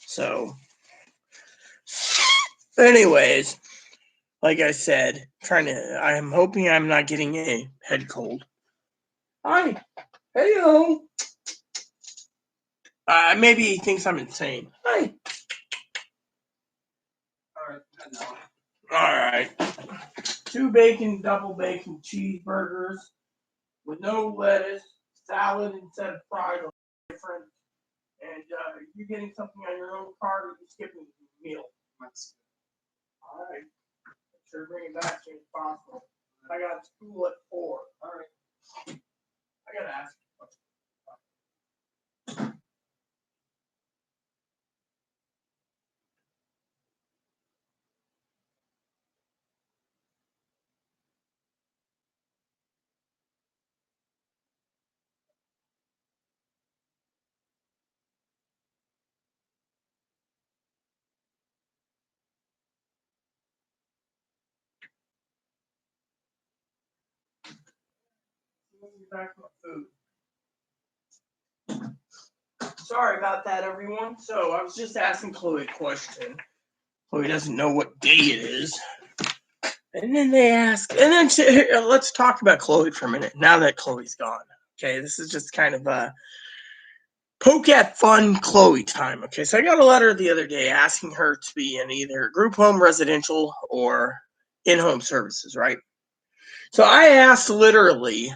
A: So, anyways, like I said, I'm hoping I'm not getting a head cold. Hi. Heyo. Maybe he thinks I'm insane. Hi. Alright. 2 bacon, double bacon cheeseburgers with no lettuce, salad instead of fried or different. And you getting something on your own card or you skipping the meal? Alright. Sure bring it back as soon as possible. I got school at 4. All right. I gotta ask. Back to my food. Sorry about that, everyone. So I was just asking Chloe a question. Chloe doesn't know what day it is. And then they ask, and then let's talk about Chloe for a minute. Now that Chloe's gone, okay, this is just kind of a poke at fun Chloe time. Okay, so I got a letter the other day asking her to be in either group home residential or in-home services, right? So I asked literally,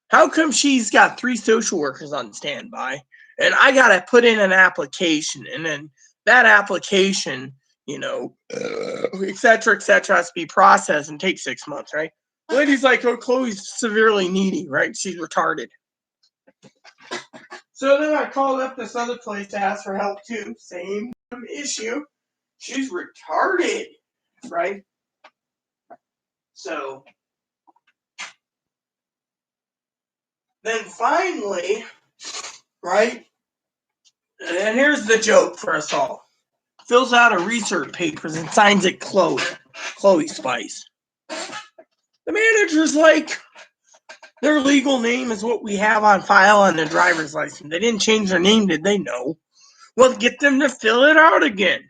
A: how come she's got 3 social workers on standby, and I gotta put in an application, and then that application, et cetera, has to be processed and take 6 months, right? The lady's like, oh, Chloe's severely needy, right? She's retarded. So then I called up this other place to ask for help too. Same issue. She's retarded, right? So then finally, right? And here's the joke for us all. Fills out a research papers and signs it Chloe Spice. The manager's like, their legal name is what we have on file on their driver's license. They didn't change their name, did they? No. Well, get them to fill it out again.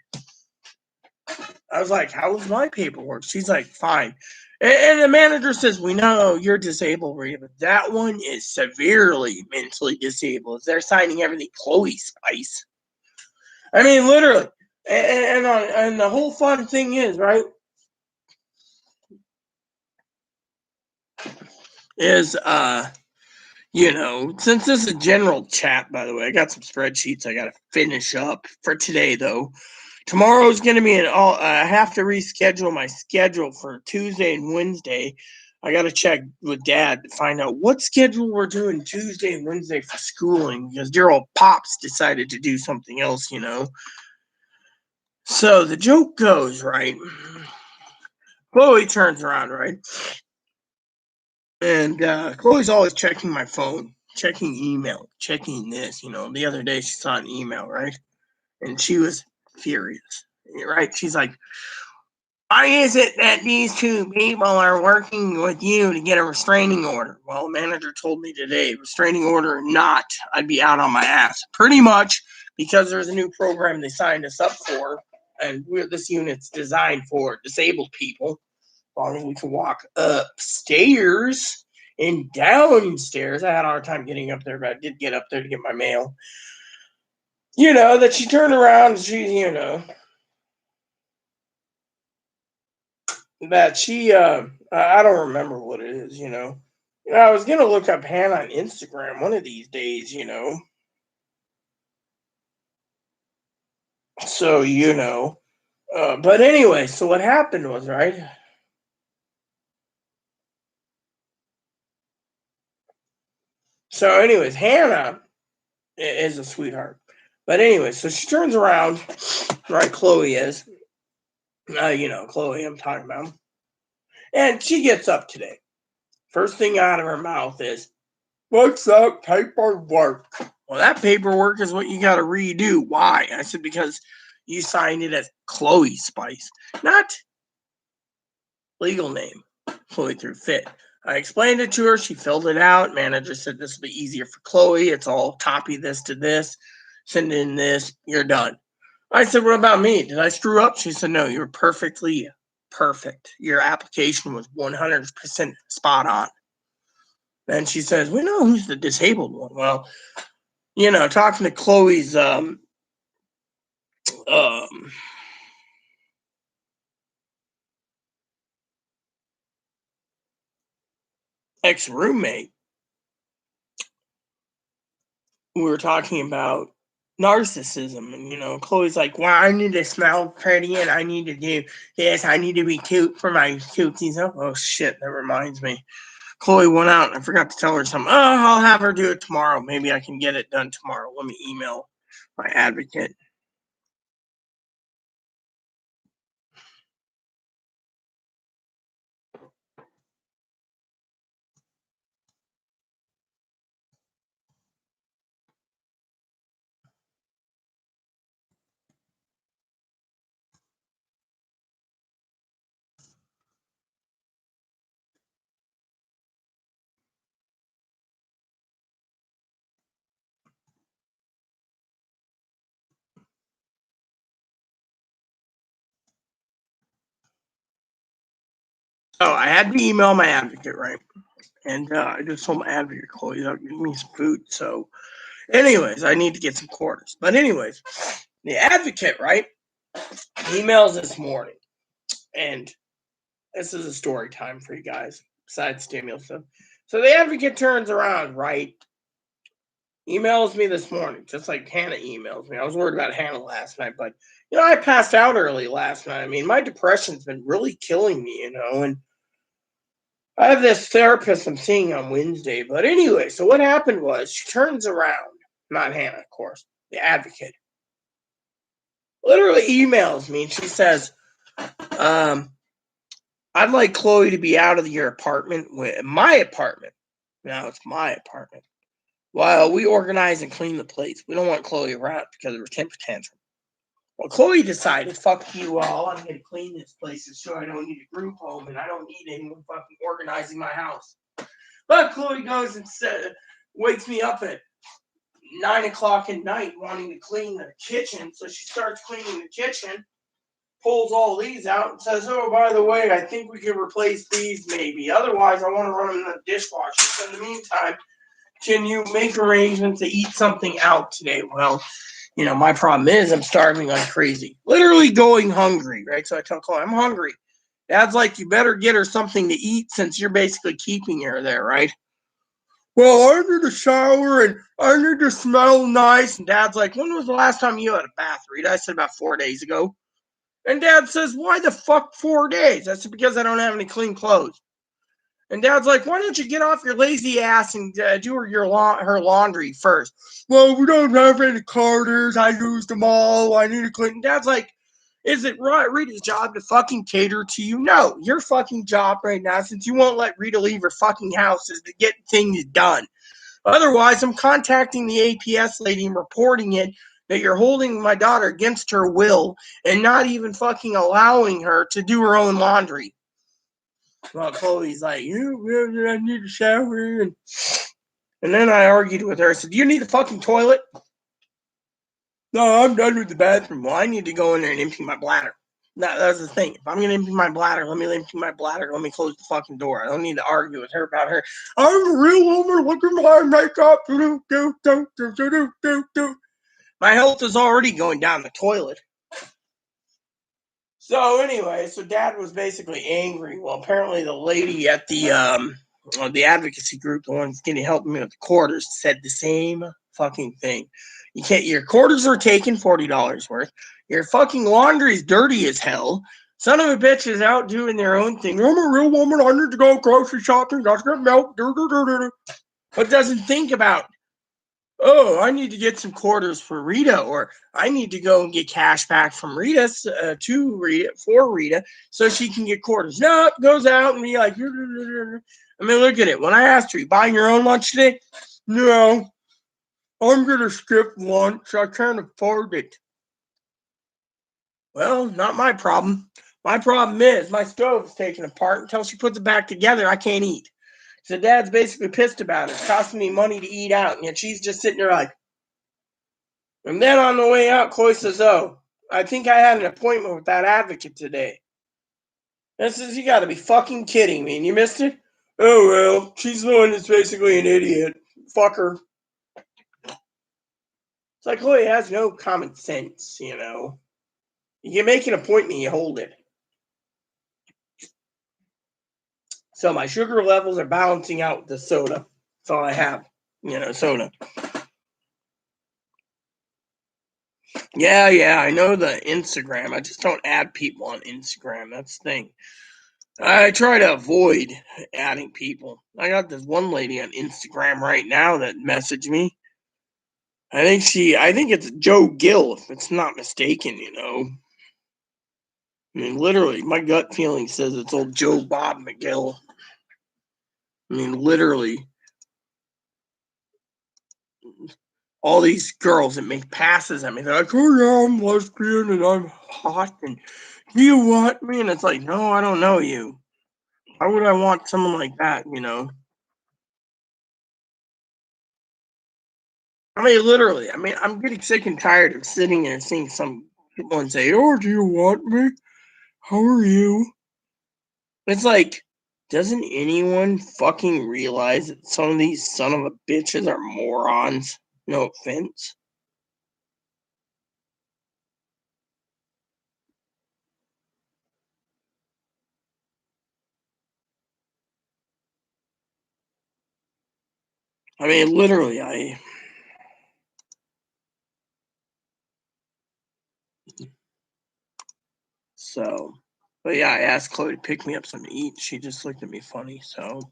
A: I was like, how was my paperwork? She's like, fine. And the manager says, we know you're disabled, Rita, but that one is severely mentally disabled. They're signing everything Chloe Spice. I mean, literally. And the whole fun thing is, right, is, since this is a general chat, by the way, I got some spreadsheets I got to finish up for today, though. Tomorrow's going to be I have to reschedule my schedule for Tuesday and Wednesday. I got to check with Dad to find out what schedule we're doing Tuesday and Wednesday for schooling, because dear old Pops decided to do something else, So the joke goes, right? Chloe turns around, right? And Chloe's always checking my phone, checking email, checking this. The other day she saw an email, right? And she was furious, right? She's like, why is it that these 2 people are working with you to get a restraining order? Well, the manager told me today, restraining order or not, I'd be out on my ass. Pretty much because there's a new program they signed us up for, and this unit's designed for disabled people. As long as we can walk upstairs and downstairs. I had a hard time getting up there, but I did get up there to get my mail. That she turned around and she, that she I don't remember what it is, I was gonna look up Hannah on Instagram one of these days, so but anyway, so what happened was, right, so anyways, Hannah is a sweetheart, but anyway, so she turns around, right, Chloe is Chloe I'm talking about, and she gets up today. First thing out of her mouth is, what's up, paperwork? Well, that paperwork is what you got to redo. Why? I said, because you signed it as Chloe Spice, not legal name, Chloe through fit. I explained it to her. She filled it out. Manager said this will be easier for Chloe. It's all copy this to this, send in this, you're done. I said, what about me? Did I screw up? She said, no, you're perfectly perfect. Your application was 100% spot on. Then she says, we know who's the disabled one. Well, talking to Chloe's ex-roommate, we were talking about narcissism. And, Chloe's like, well, I need to smell pretty and I need to do this. I need to be cute for my cutesies. Oh, shit. That reminds me. Chloe went out and I forgot to tell her something. Oh, I'll have her do it tomorrow. Maybe I can get it done tomorrow. Let me email my advocate. Oh, I had to email my advocate, right? And I just told my advocate, Chloe, give me some food. So, anyways, I need to get some quarters. But, anyways, the advocate, right, emails this morning. And this is a story time for you guys, besides stimulus stuff. So, the advocate turns around, right? Emails me this morning, just like Hannah emails me. I was worried about Hannah last night, but, I passed out early last night. I mean, my depression's been really killing me, and I have this therapist I'm seeing on Wednesday. But anyway, so what happened was she turns around, not Hannah, of course, the advocate, literally emails me and she says, I'd like Chloe to be out of your apartment, my apartment. Now it's my apartment. While we organize and clean the place. We don't want Chloe around because of her temper tantrum. Well, Chloe decided, fuck you all, I'm going to clean this place so I don't need a group home and I don't need anyone fucking organizing my house. But Chloe goes and wakes me up at 9 o'clock at night wanting to clean the kitchen. So she starts cleaning the kitchen, pulls all these out and says, oh, by the way, I think we could replace these maybe. Otherwise, I want to run them in the dishwasher. So in the meantime, can you make arrangements to eat something out today? Well, my problem is I'm starving like crazy. Literally going hungry, right? So I tell Chloe, I'm hungry. Dad's like, you better get her something to eat since you're basically keeping her there, right? Well, I need to shower and I need to smell nice. And Dad's like, when was the last time you had a bath, Rita? I said, about 4 days ago. And Dad says, why the fuck 4 days? I said, because I don't have any clean clothes. And Dad's like, why don't you get off your lazy ass and do her laundry first? Well, we don't have any Carters. I used them all. I need to clean. Dad's like, is it Rita's job to fucking cater to you? No, your fucking job right now, since you won't let Rita leave her fucking house, is to get things done. Otherwise, I'm contacting the APS lady and reporting it that you're holding my daughter against her will and not even fucking allowing her to do her own laundry. Well, Chloe's like, I need a shower. And then I argued with her. I said, do you need a fucking toilet? No, I'm done with the bathroom. Well, I need to go in there and empty my bladder. That's the thing. If I'm going to empty my bladder, let me empty my bladder. Let me close the fucking door. I don't need to argue with her about her. I'm a real woman. Look at my makeup. My health is already going down the toilet. So anyway, Dad was basically angry. Well, apparently the lady at the advocacy group, the one that's getting help me with the quarters, said the same fucking thing. You can't. Your quarters are taken, $40 worth. Your fucking laundry's dirty as hell. Son of a bitch is out doing their own thing. I'm a real woman. I need to go grocery shopping. Got to get milk. But doesn't think about, oh, I need to get some quarters for Rita, or I need to go and get cash back from Rita for Rita so she can get quarters. No, goes out and be like, I mean, look at it. When I asked her, you buying your own lunch today? No, I'm going to skip lunch. I can't afford it. Well, not my problem. My problem is my stove's taken apart. Until she puts it back together, I can't eat. So Dad's basically pissed about it. It's costing me money to eat out, and yet she's just sitting there like. And then on the way out, Chloe says, oh, I think I had an appointment with that advocate today. And says, you got to be fucking kidding me. And you missed it? Oh, well, she's the one that's basically an idiot. Fuck her. It's like Chloe has no common sense, You can make an appointment, you hold it. So my sugar levels are balancing out with the soda. That's all I have, soda. Yeah, I know the Instagram. I just don't add people on Instagram. That's the thing. I try to avoid adding people. I got this one lady on Instagram right now that messaged me. I think it's Joe Gill, if it's not mistaken, you know. I mean, literally, my gut feeling says it's old Joe Bob McGill. I mean, literally, all these girls that make passes at me, they're like, oh yeah, I'm lesbian and I'm hot and do you want me? And it's like, no, I don't know you. Why would I want someone like that, you know? I mean, literally, I mean, I'm getting sick and tired of sitting there seeing some people and say, oh, do you want me? How are you? It's like, doesn't anyone fucking realize that some of these son of a bitches are morons? No offense. I mean, literally, so, but yeah, I asked Chloe to pick me up something to eat. She just looked at me funny. So,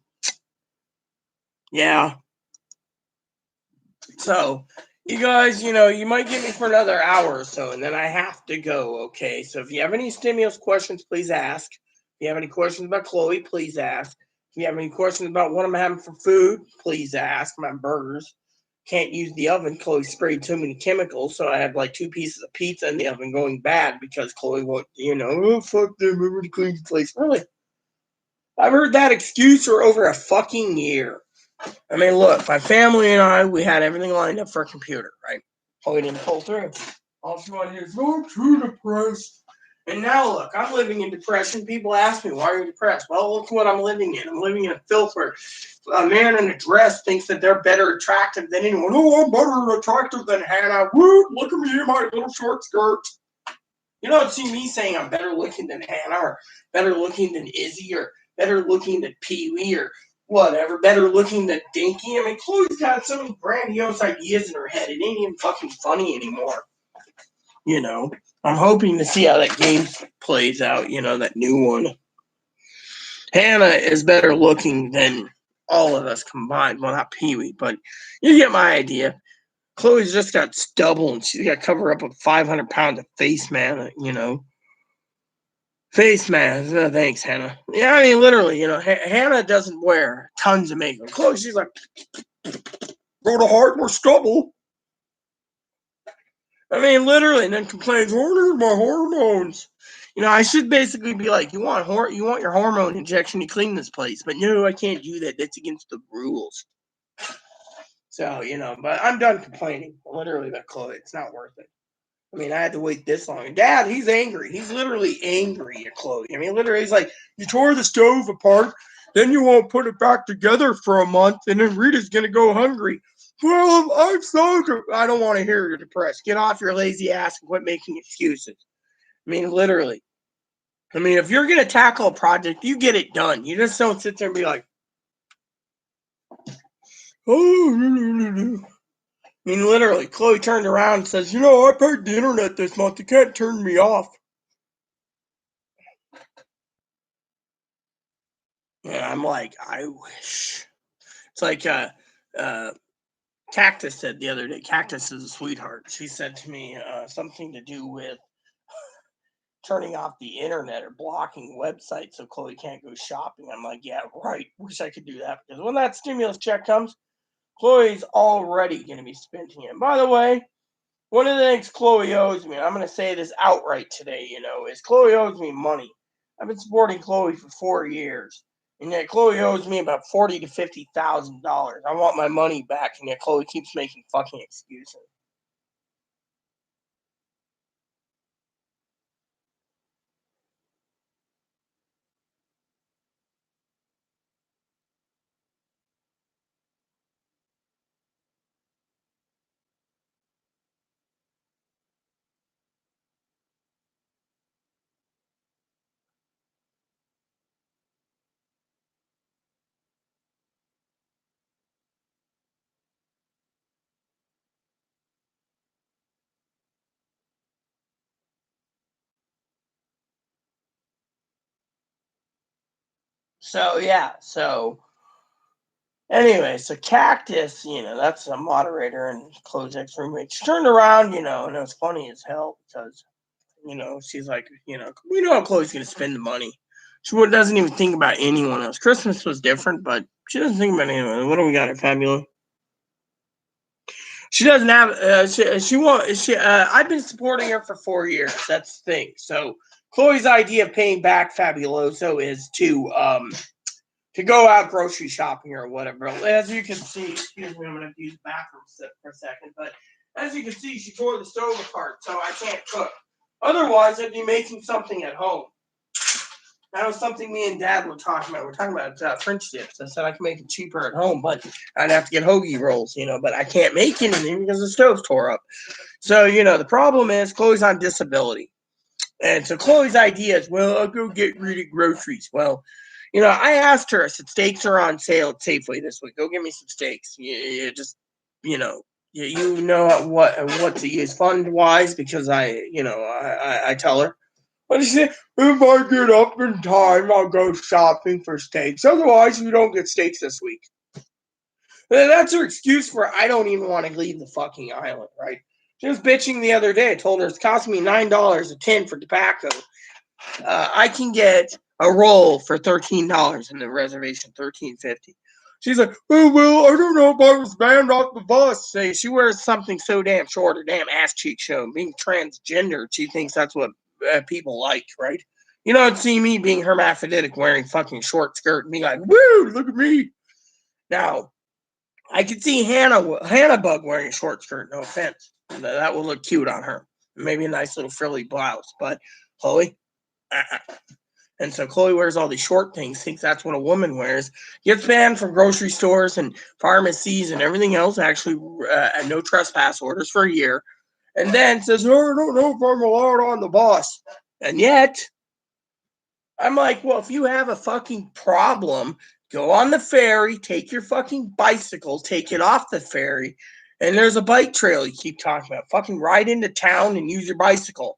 A: yeah. So, you guys, you know, you might get me for another hour or so, and then I have to go. Okay. So, if you have any stimulus questions, please ask. If you have any questions about Chloe, please ask. If you have any questions about what I'm having for food, please ask. My burgers. Can't use the oven. Chloe sprayed too many chemicals, so I have like 2 pieces of pizza in the oven going bad because Chloe won't, you know, oh, fuck them, everybody cleans the place. Really? I've heard that excuse for over a fucking year. I mean, look, my family and I, we had everything lined up for a computer, right? Chloe didn't pull through. All she wanted to do is, oh, I'm too depressed. And now look, I'm living in depression. People ask me, why are you depressed? Well, look what I'm living in. I'm living in a filth where a man in a dress thinks that they're better attractive than anyone. Oh, I'm better attractive than Hannah. Woo, look at me in my little short skirt. You don't see me saying I'm better looking than Hannah or better looking than Izzy or better looking than Pee Wee or whatever, better looking than Dinky. I mean, Chloe's got so many grandiose ideas in her head. It ain't even fucking funny anymore. You know, I'm hoping to see how that game plays out, you know, that new one. Hannah is better looking than all of us combined. Well, not Pee Wee, but you get my idea. Chloe's just got stubble and she's got to cover up with 500 pounds of face man, you know. Face mask. Thanks, Hannah. Yeah, I mean, literally, you know, Hannah doesn't wear tons of makeup. Chloe, she's like, go to heart, more stubble. I mean, literally, and then complains, oh, my hormones. You know, I should basically be like, you want your hormone injection to clean this place, but no, I can't do that. That's against the rules. So, you know, but I'm done complaining. Literally, about Chloe, it's not worth it. I mean, I had to wait this long. Dad, he's angry. He's literally angry at Chloe. I mean, literally, he's like, you tore the stove apart, then you won't put it back together for a month, and then Rita's going to go hungry. Well, I'm so I don't want to hear you're depressed. Get off your lazy ass and quit making excuses. I mean, literally. I mean, if you're going to tackle a project, you get it done. You just don't sit there and be like, oh, I mean, literally, Chloe turned around and says, you know, I paid the internet this month. You can't turn me off. And I'm like, I wish. It's like uh, Cactus said the other day. Cactus is a sweetheart. She said to me something to do with turning off the internet or blocking websites so Chloe can't go shopping. I'm like, yeah, right. Wish I could do that because when that stimulus check comes, Chloe's already going to be spending it. By the way, one of the things Chloe owes me, I'm going to say this outright today, you know, is Chloe owes me money. I've been supporting Chloe for 4 years, and yet Chloe owes me about $40,000 to $50,000. I want my money back, and yet Chloe keeps making fucking excuses. So yeah, so anyway, so Cactus, that's a moderator and Chloe's ex-roommate. She turned around, and it was funny as hell because, she's like, we know how Chloe's gonna spend the money. She doesn't even think about anyone else. Christmas was different, but she doesn't think about anyone. What do we got at Fabulous? She doesn't have. She won't. I've been supporting her for 4 years. That's the thing. So Chloe's idea of paying back Fabuloso is to go out grocery shopping or whatever. As you can see, excuse me, I'm gonna have to use the bathroom for a second. But as you can see, she tore the stove apart, so I can't cook. Otherwise, I'd be making something at home. That was something me and Dad were talking about. We're talking about French dips. I said I can make it cheaper at home, but I'd have to get hoagie rolls, But I can't make anything because the stove's tore up. So, the problem is Chloe's on disability. And so Chloe's idea is, well, I'll go get rid of groceries. Well, I asked her, I said, steaks are on sale at Safeway this week. Go get me some steaks. You just, you know what to use fund-wise because I tell her. But she said, if I get up in time, I'll go shopping for steaks. Otherwise, you don't get steaks this week. And that's her excuse for I don't even want to leave the fucking island, right? She was bitching the other day. I told her it's costing me $9 a tin for tobacco. I can get a roll for $13 in the reservation, $13.50. She's like, oh, well, I don't know if I was banned off the bus. Say she wears something so damn short, her damn ass cheek show. Being transgender, she thinks that's what people like, right? I'd see me being hermaphroditic wearing fucking short skirt and being like, woo, look at me. Now, I could see Hannah Bug wearing a short skirt, no offense. That would look cute on her. Maybe a nice little frilly blouse. But Chloe, And so Chloe wears all these short things, thinks that's what a woman wears, gets banned from grocery stores and pharmacies and everything else, actually no trespass orders for a year, and then says, oh, I don't know if I'm allowed on the bus. And yet, I'm like, well, if you have a fucking problem, go on the ferry, take your fucking bicycle, take it off the ferry, and there's a bike trail you keep talking about. Fucking ride into town and use your bicycle.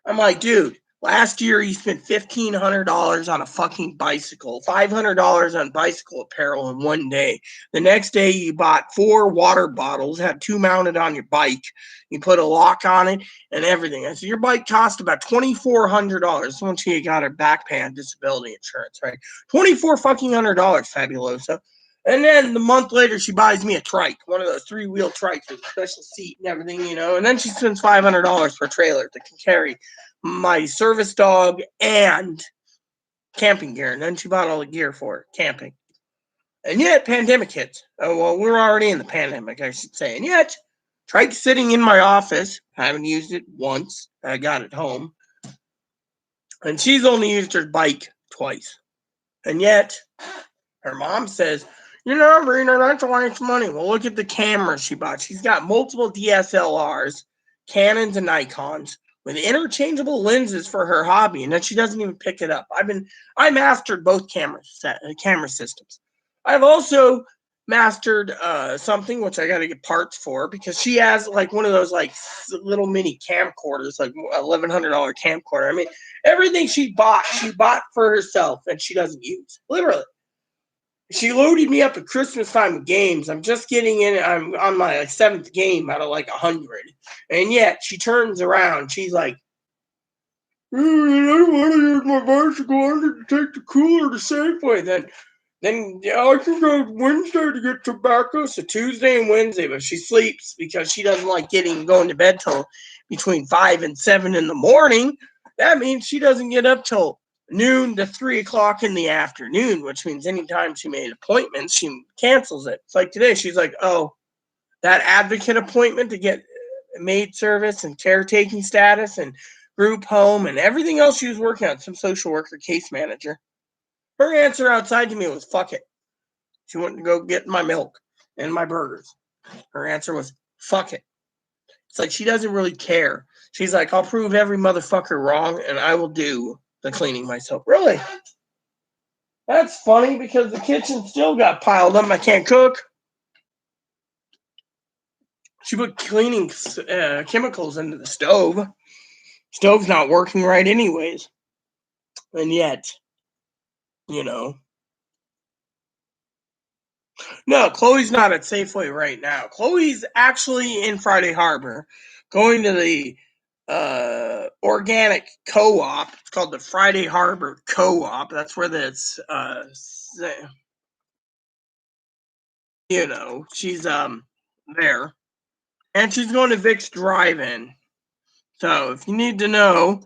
A: I'm like, dude, last year you spent $1,500 on a fucking bicycle, $500 on bicycle apparel in one day. The next day you bought 4 water bottles, had 2 mounted on your bike. You put a lock on it and everything. I said, your bike cost about $2,400 once you got her back pay on disability insurance, right? $2,400 Fabulosa. And then the month later, she buys me a trike, one of those 3-wheel trikes with a special seat and everything, And then she spends $500 for a trailer that can carry my service dog and camping gear. And then she bought all the gear for it, camping. And yet, pandemic hits. Oh, well, we're already in the pandemic, I should say. And yet, trike's sitting in my office. I haven't used it once. I got it home. And she's only used her bike twice. And yet, her mom says, Rena, that's why it's money. Well, look at the cameras she bought. She's got multiple DSLRs, Canons and Nikons with interchangeable lenses for her hobby, and then she doesn't even pick it up. I mastered both camera systems. I've also mastered something which I got to get parts for because she has like one of those like little mini camcorders, like $1,100 camcorder. I mean, everything she bought for herself, and she doesn't use literally. She loaded me up at Christmas time with games. I'm just getting in. I'm on my 7th game out of like 100. And yet she turns around. She's like, I don't want to use my bicycle. I'm going to take the cooler to Safeway. Then I can go Wednesday to get tobacco. So Tuesday and Wednesday. But she sleeps because she doesn't like going to bed till between 5 and 7 in the morning. That means she doesn't get up till noon to 3 o'clock in the afternoon, which means anytime she made appointments, she cancels it. It's like today, she's like, oh, that advocate appointment to get maid service and caretaking status and group home and everything else she was working on, some social worker case manager. Her answer outside to me was, fuck it. She went to go get my milk and my burgers. Her answer was, fuck it. It's like she doesn't really care. She's like, I'll prove every motherfucker wrong and I will do the cleaning myself. Really? That's funny because the kitchen still got piled up. I can't cook. She put cleaning chemicals into the stove. Stove's not working right anyways. And yet, you know. No, Chloe's not at Safeway right now. Chloe's actually in Friday Harbor, going to the organic co-op. It's called the Friday Harbor Co-op. That's where that's she's there, and she's going to Vic's Drive-In. So if you need to know,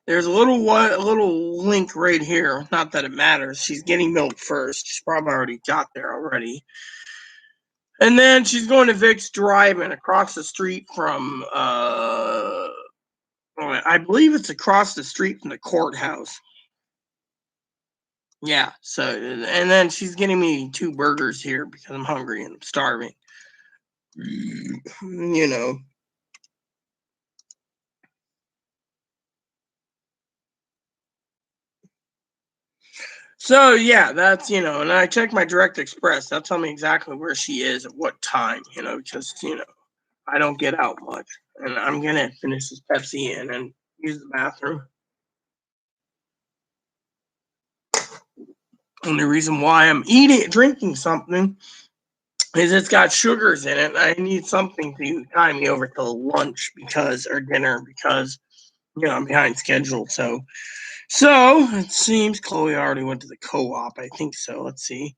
A: there's a little link right here. Not that it matters. She's getting milk first. She's probably already got there already. And then she's going to Vic's Drive-In across the street from, I believe it's across the street from the courthouse. Yeah, so, and then she's getting me 2 burgers here because I'm hungry and I'm starving. You know. So, yeah, that's, and I check my Direct Express. They'll tell me exactly where she is at what time, because, I don't get out much. And I'm going to finish this Pepsi in and use the bathroom. Only reason why I'm drinking something is it's got sugars in it. I need something to tie me over till lunch or dinner because, I'm behind schedule. So it seems Chloe already went to the co-op. I think so. Let's see.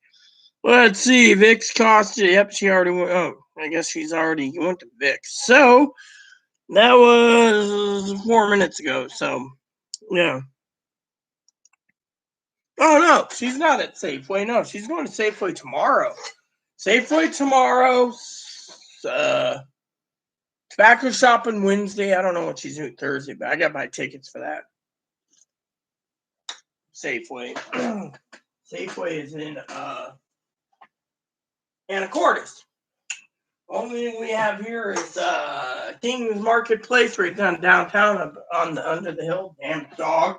A: Vic's Costa. Yep, she already went. Oh, I guess she's already went to Vic's. So that was 4 minutes ago. So, yeah. Oh, no, she's not at Safeway. No, she's going to Safeway tomorrow. Tobacco shopping Wednesday. I don't know what she's doing Thursday, but I got my tickets for that. Safeway. Safeway is in Anacortes. Only thing we have here is King's Marketplace right downtown under the hill. Damn dog.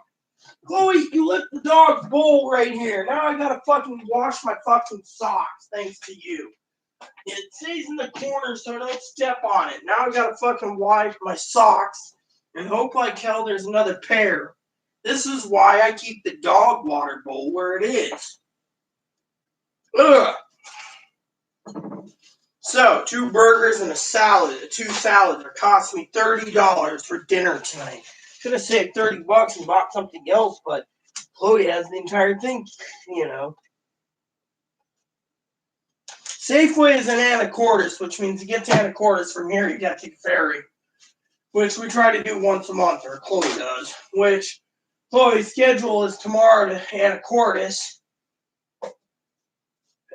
A: Chloe, you left the dog's bowl right here. Now I gotta fucking wash my fucking socks thanks to you. It stays in the corner so I don't step on it. Now I gotta fucking wipe my socks and hope like hell there's another pair. This is why I keep the dog water bowl where it is. Ugh. So, 2 burgers and a salad, 2 salads are costing me $30 for dinner tonight. Should have saved $30 and bought something else, but Chloe has the entire thing, Safeway is in Anacortes, which means to get to Anacortes from here, you got to take a ferry, which we try to do once a month, or Chloe does, which Chloe's schedule is tomorrow to Anacortes.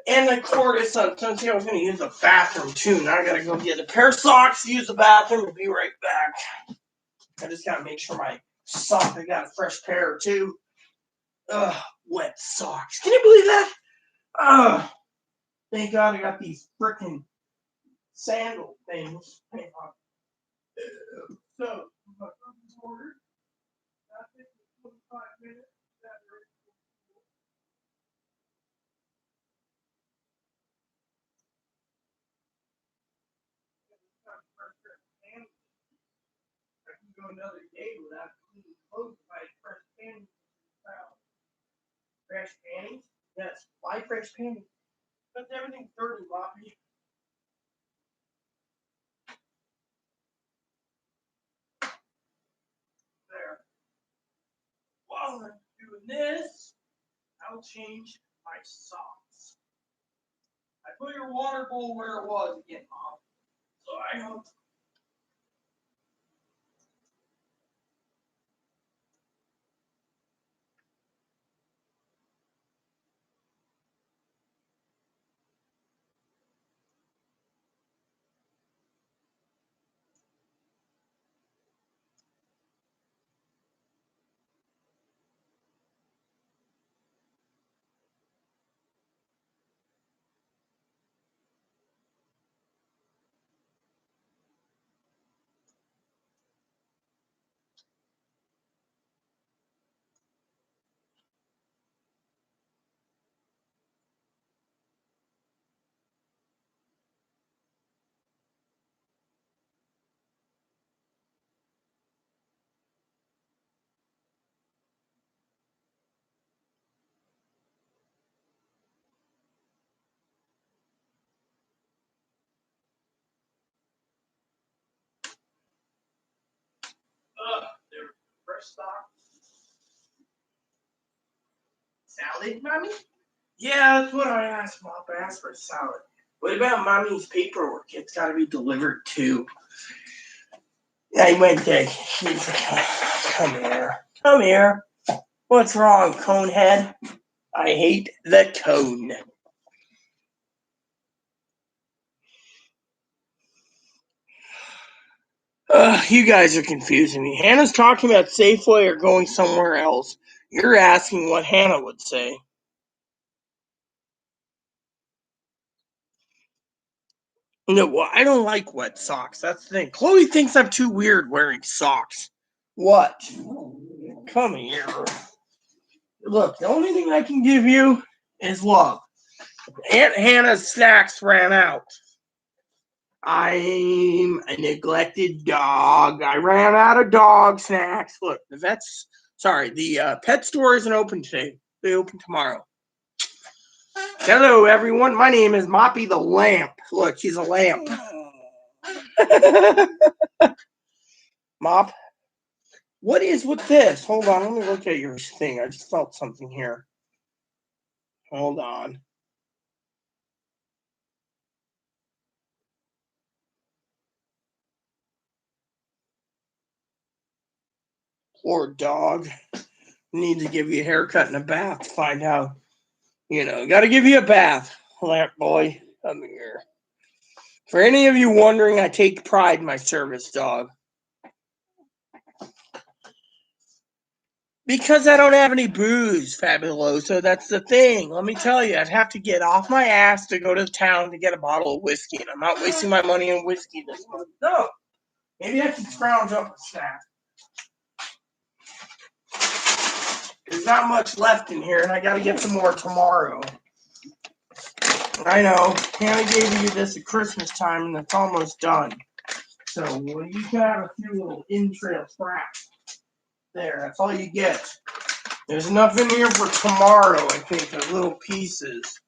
A: Anacortes, I was going to use the bathroom too. Now I got to go get a pair of socks, use the bathroom, and be right back. I just got to make sure my sock, I got a fresh pair too. Ugh, wet socks. Can you believe that? Ugh. Thank God I got these freaking sandal things. So, order. That takes 25 minutes. I can go another day without cleaning clothes if I had fresh panties. Fresh panties? Yes, why fresh panties? Because everything's dirty, Bobby. There. While I'm doing this, I'll change my socks. I put your water bowl where it was again, Mom. So I know. stock? Salad, Mommy? Yeah, that's what I asked Mom. I asked for salad. What about Mommy's paperwork? It's got to be delivered too. I went there. Come here. Come here. What's wrong, Conehead? I hate the cone. You guys are confusing me. Hannah's talking about Safeway or going somewhere else. You're asking what Hannah would say. No, well, I don't like wet socks. That's the thing. Chloe thinks I'm too weird wearing socks. What? Come here. Look, the only thing I can give you is love. Aunt Hannah's snacks ran out. I'm a neglected dog. I ran out of dog snacks. Look, the pet store isn't open today. They open tomorrow. Hello, everyone. My name is Moppy the Lamp. Look, she's a lamp. Mop, what is with this? Hold on, let me look at your thing. I just felt something here. Hold on. Poor dog. Need to give you a haircut and a bath to find out. Got to give you a bath, lamp boy. Come here. For any of you wondering, I take pride in my service dog. Because I don't have any booze, Fabuloso. That's the thing. Let me tell you, I'd have to get off my ass to go to town to get a bottle of whiskey, and I'm not wasting my money on whiskey this month. No. Maybe I can scrounge up a snack. There's not much left in here, and I got to get some more tomorrow. I know. Hannah gave you this at Christmas time, and it's almost done. So you can have a few little in-trail scraps. There, that's all you get. There's enough in here for tomorrow, I think, of little pieces.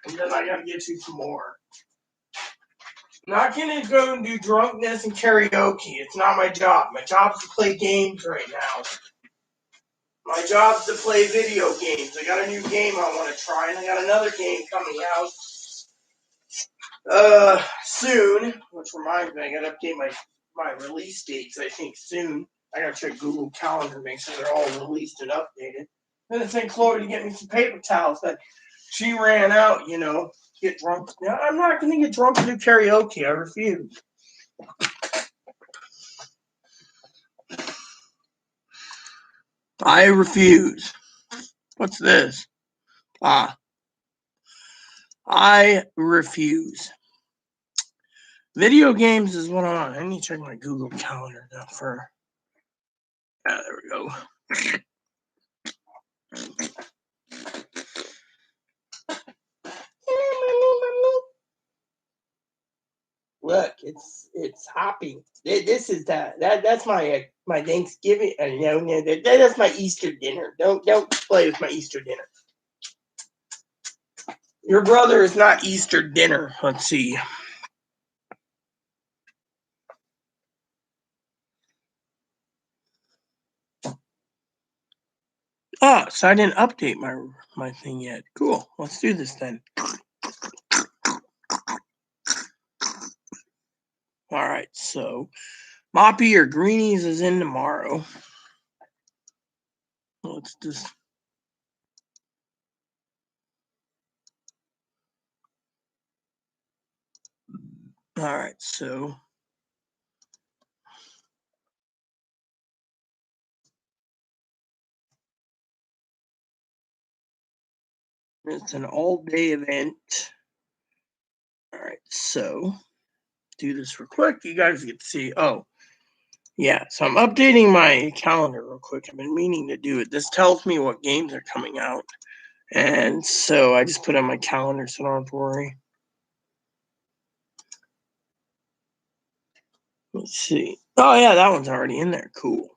A: And then I gotta get you some more. I'm not gonna go and do drunkenness and karaoke. It's not my job. My job's to play games right now. My job's to play video games. I got a new game I want to try, and I got another game coming out soon. Which reminds me, I gotta update my release dates, I think, soon. I gotta check Google Calendar, make sure they're all released and updated. Then I sent Chloe to get me some paper towels that she ran out, get drunk. No, I'm not gonna get drunk and do karaoke. I refuse. I refuse. What's this? I refuse. Video games is what I'm on. I need to check my Google Calendar now for. There we go. Look, it's hopping. This is that's my Thanksgiving. That's my Easter dinner. Don't play with my Easter dinner. Your brother is not Easter dinner. Let's see. So I didn't update my thing yet. Cool. Let's do this then. All right. So Moppy or Greenies is in tomorrow. Let's just. All right. So. It's an all-day event. All right. So. Do this real quick. You guys get to see. Oh. Yeah, so I'm updating my calendar real quick. I've been meaning to do it. This tells me what games are coming out. And so I just put on my calendar so I don't have to worry. Let's see. Oh, yeah, that one's already in there. Cool.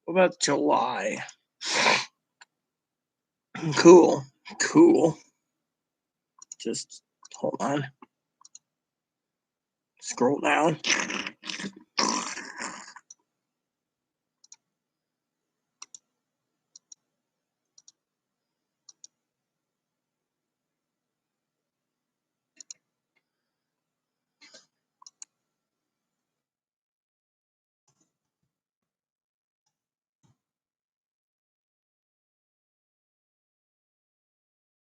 A: What about July? Cool. Just hold on. Scroll down.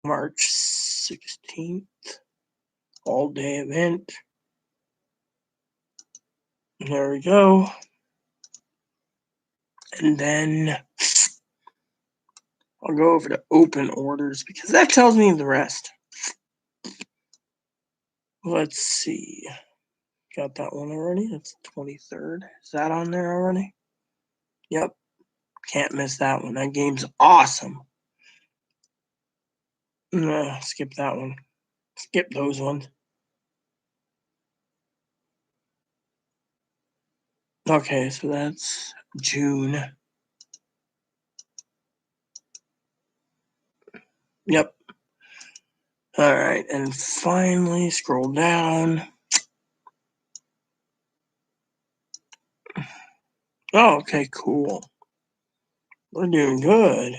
A: March 16th. All-day event. There we go. And then I'll go over to open orders because that tells me the rest. Let's see. Got that one already. That's 23rd. Is that on there already? Yep. Can't miss that one. That game's awesome. Nah, skip that one. Skip those ones. Okay, so that's June. Yep. All right, and finally scroll down. Oh, okay, cool. We're doing good.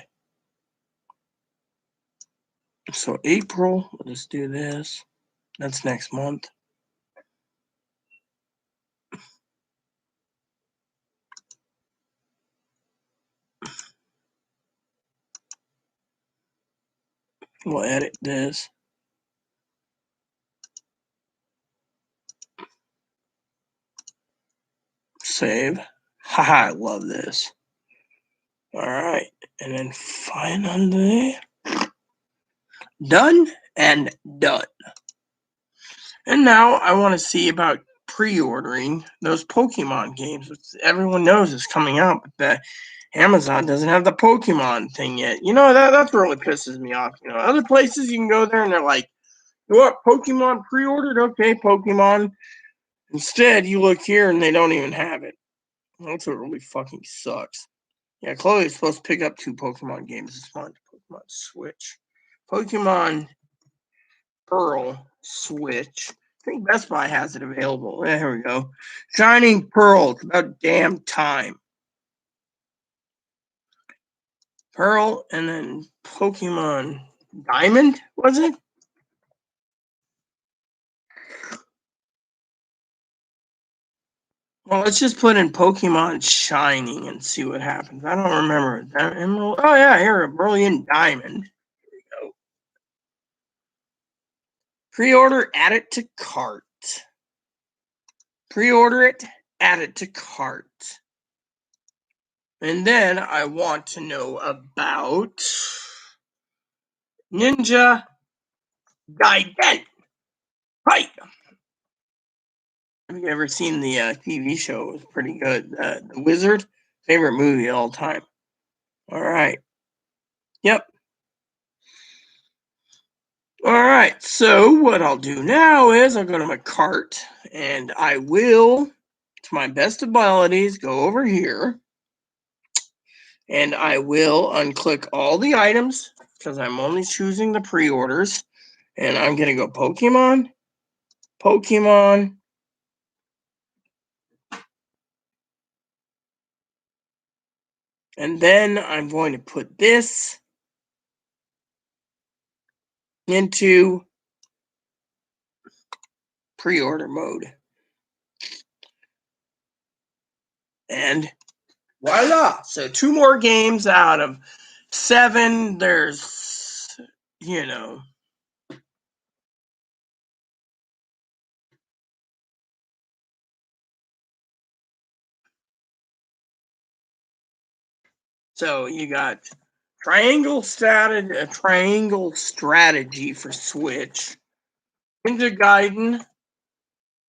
A: So April, let's do this. That's next month. We'll edit this. Save. Haha, I love this. All right, and then finally done and done. And now I want to see about pre-ordering those Pokemon games, which everyone knows is coming out, but that Amazon doesn't have the Pokemon thing yet. You know, that really pisses me off. You know, other places you can go there and they're like, you want Pokemon pre-ordered? Okay, Pokemon. Instead, you look here and they don't even have it. That's what really fucking sucks. Yeah, Chloe's supposed to pick up 2 Pokemon games this month. Pokemon Switch. Pokemon Pearl Switch. I think Best Buy has it available. There we go. Shining Pearl. It's about damn time. Pearl and then Pokemon Diamond, was it? Well, let's just put in Pokemon Shining and see what happens. I don't remember. Emerald. Oh, yeah, here, Brilliant Diamond. Here we go. Pre-order, add it to cart. Pre-order it, add it to cart. And then I want to know about Ninja Gaiden. Right. Have you ever seen the TV show? It was pretty good. The Wizard, favorite movie of all time. All right. Yep. All right. So what I'll do now is I'll go to my cart and I will, to my best abilities, go over here and I will unclick all the items because I'm only choosing the pre-orders. And I'm going to go Pokemon, Pokemon, and then I'm going to put this into pre-order mode. And voila! So 2 more games out of 7. There's, you know. So you got Triangle Strategy for Switch, Ninja Gaiden,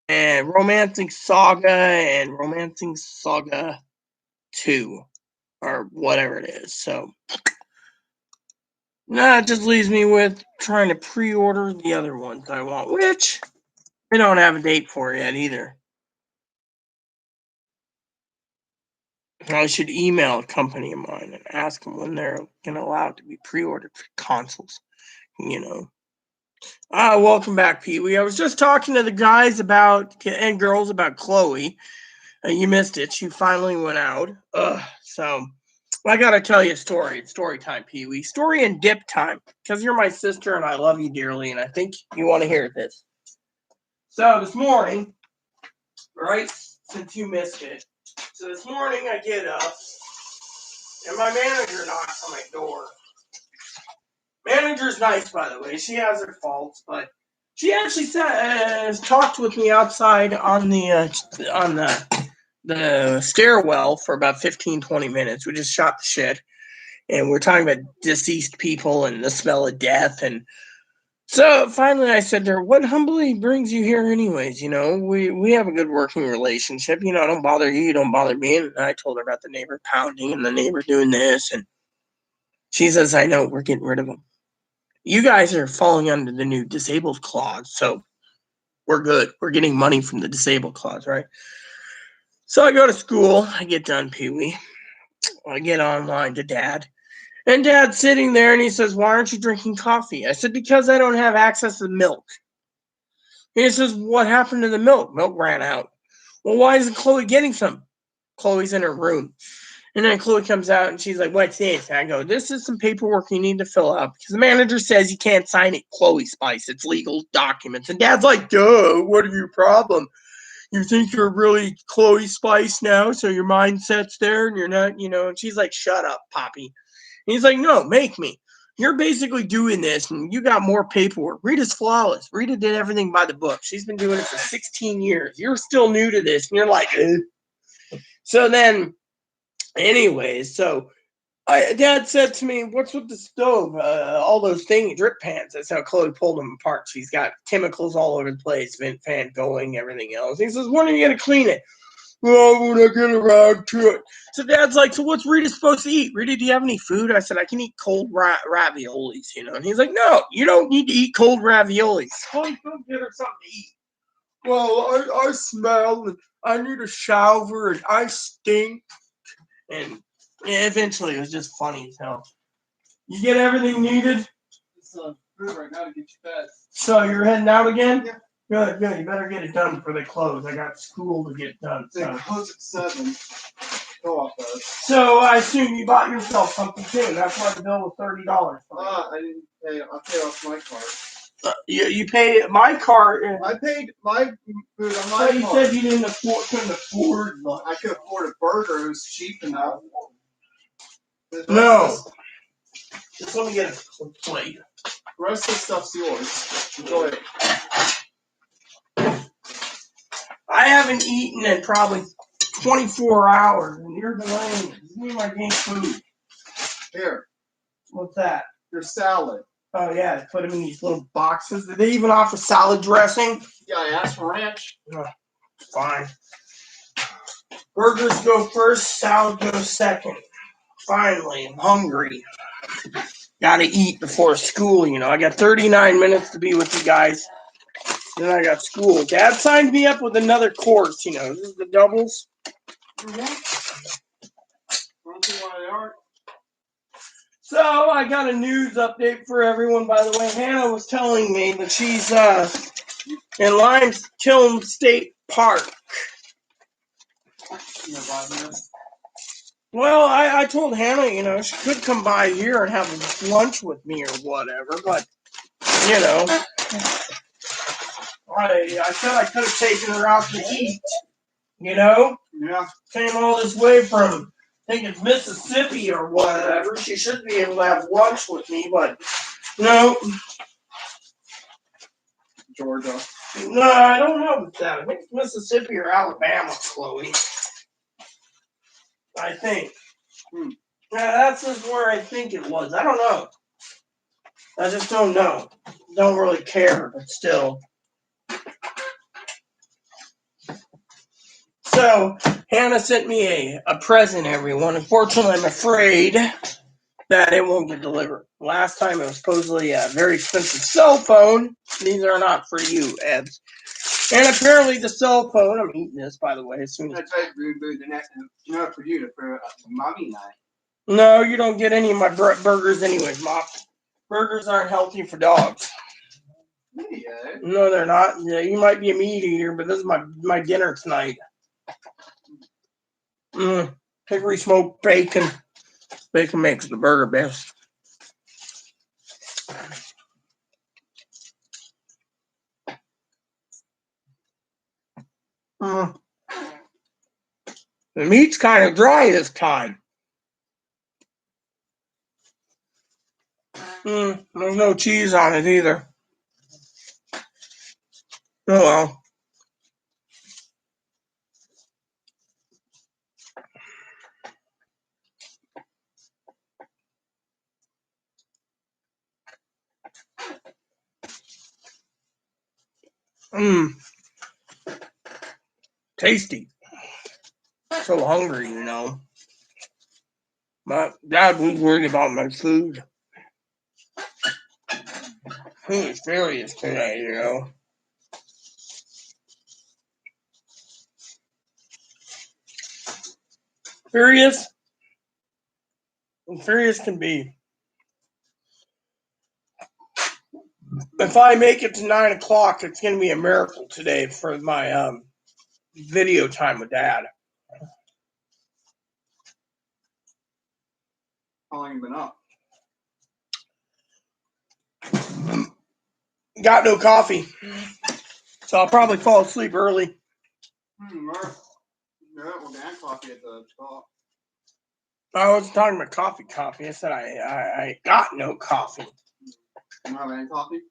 A: and Romancing Saga 2, or whatever it is. So now it just leaves me with trying to pre-order the other ones I want, which they don't have a date for yet either. I should email a company of mine and ask them when they're going to allow it to be pre-ordered for consoles, you know. Welcome back, Pee Wee. I was just talking to the guys and girls about Chloe. You missed it. She finally went out. So I got to tell you a story. It's story time, Pee Wee. Story and dip time, because you're my sister and I love you dearly, and I think you want to hear this. So this morning, right, since you missed it, so this morning I get up, and my manager knocks on my door. Manager's nice, by the way. She has her faults, but she actually talked with me outside on the stairwell for about 15, 20 minutes. We just shot the shit, and we're talking about deceased people and the smell of death. And so finally I said to her, what humbly brings you here anyways? You know, we have a good working relationship. You know, I don't bother you, you don't bother me. And I told her about the neighbor pounding and the neighbor doing this. And she says, I know, we're getting rid of them. You guys are falling under the new disabled clause, so we're good. We're getting money from the disabled clause, right? So I go to school. I get done, Pee-wee. I get online to Dad. And Dad's sitting there, and he says, why aren't you drinking coffee? I said, because I don't have access to milk. And he says, what happened to the milk? Milk ran out. Well, why isn't Chloe getting some? Chloe's in her room. And then Chloe comes out, and she's like, what's this? And I go, this is some paperwork you need to fill out. Because the manager says you can't sign it Chloe Spice. It's legal documents. And Dad's like, duh, what are your problem? You think you're really Chloe Spice now, so your mindset's there, and you're not, you know. And she's like, shut up, Poppy. And he's like, no, make me. You're basically doing this, and you got more paperwork. Rita's flawless. Rita did everything by the book. She's been doing it for 16 years. You're still new to this, and you're like, eh. So then, anyways, so Dad said to me, what's with the stove? All those drip pans. That's how Chloe pulled them apart. She's got chemicals all over the place, vent fan going, everything else. He says, when are you going to clean it? Well, when I get around to it. So Dad's like, so what's Rita supposed to eat? Rita, do you have any food? I said, I can eat cold raviolis, you know. And he's like, no, you don't need to eat cold raviolis. Well, go get her something to eat. Well, I smell, and I need a shower, and I stink. And eventually it was just funny as hell. You get everything needed?
B: It's food right now to get you fed.
A: So you're heading out again?
B: Yeah.
A: Good, good. You better get it done before they close. I got school to get done.
B: They
A: So.
B: close at 7. Co-op does.
A: So I assume you bought yourself something too. That's why the bill was $30.
B: I didn't pay. I paid off my card.
A: You pay my card.
B: I paid my food on my
A: So you
B: card.
A: said you couldn't afford lunch.
B: I could afford a burger. It was cheap enough.
A: No. Just let me get a plate.
B: The rest of the stuff's yours. Enjoy it.
A: I haven't eaten in probably 24 hours, and you're delaying it. Give me my dang food.
B: Here.
A: What's that?
B: Your salad.
A: Oh, yeah, they put them in these little boxes. Did they even offer salad dressing?
B: Yeah, I asked for ranch.
A: Oh, fine. Burgers go first, salad goes second. Finally, I'm hungry. Gotta eat before school, you know. I got 39 minutes to be with you guys. Then I got school. Dad signed me up with another course, you know. This is the doubles.
B: Mm-hmm. I don't see why they aren't.
A: So I got a news update for everyone, by the way. Hannah was telling me that she's in Limekiln State Park. Well, I told Hannah, you know, she could come by here and have lunch with me or whatever, but, you know, I said I could have taken her out to eat, you know?
B: Yeah.
A: Came all this way from, I think it's Mississippi or whatever. She should be able to have lunch with me, but, no.
B: Georgia.
A: No, I don't know about that. I think it's Mississippi or Alabama, Chloe. I think. Yeah, that's just where I think it was. I don't know. I just don't know. Don't really care, but still. So, Hannah sent me a present, everyone. Unfortunately, I'm afraid that it won't get delivered. Last time it was supposedly a very expensive cell phone. These are not for you, Eds. And apparently the cell phone, I'm eating this, by the way, as soon as...
B: That's right, the next, not for you, for mommy night.
A: No, you don't get any of my burgers anyways, Mom. Burgers aren't healthy for dogs.
B: Yeah.
A: No, they're not. Yeah, you might be a meat eater, but this is my dinner tonight. Hickory smoked bacon. Bacon makes the burger best. The meat's kind of dry this time. There's no cheese on it either. Oh well. Tasty. So hungry, you know. My dad was worried about my food. He was furious today, you know. Furious? Furious can be. If I make it to 9 o'clock, it's going to be a miracle today for my video time with Dad.
B: How long you been up?
A: Got no coffee, so I'll probably fall asleep early.
B: Yeah, we're gonna have coffee at the top.
A: I wasn't talking about coffee. I said I got no coffee.
B: You don't have any coffee?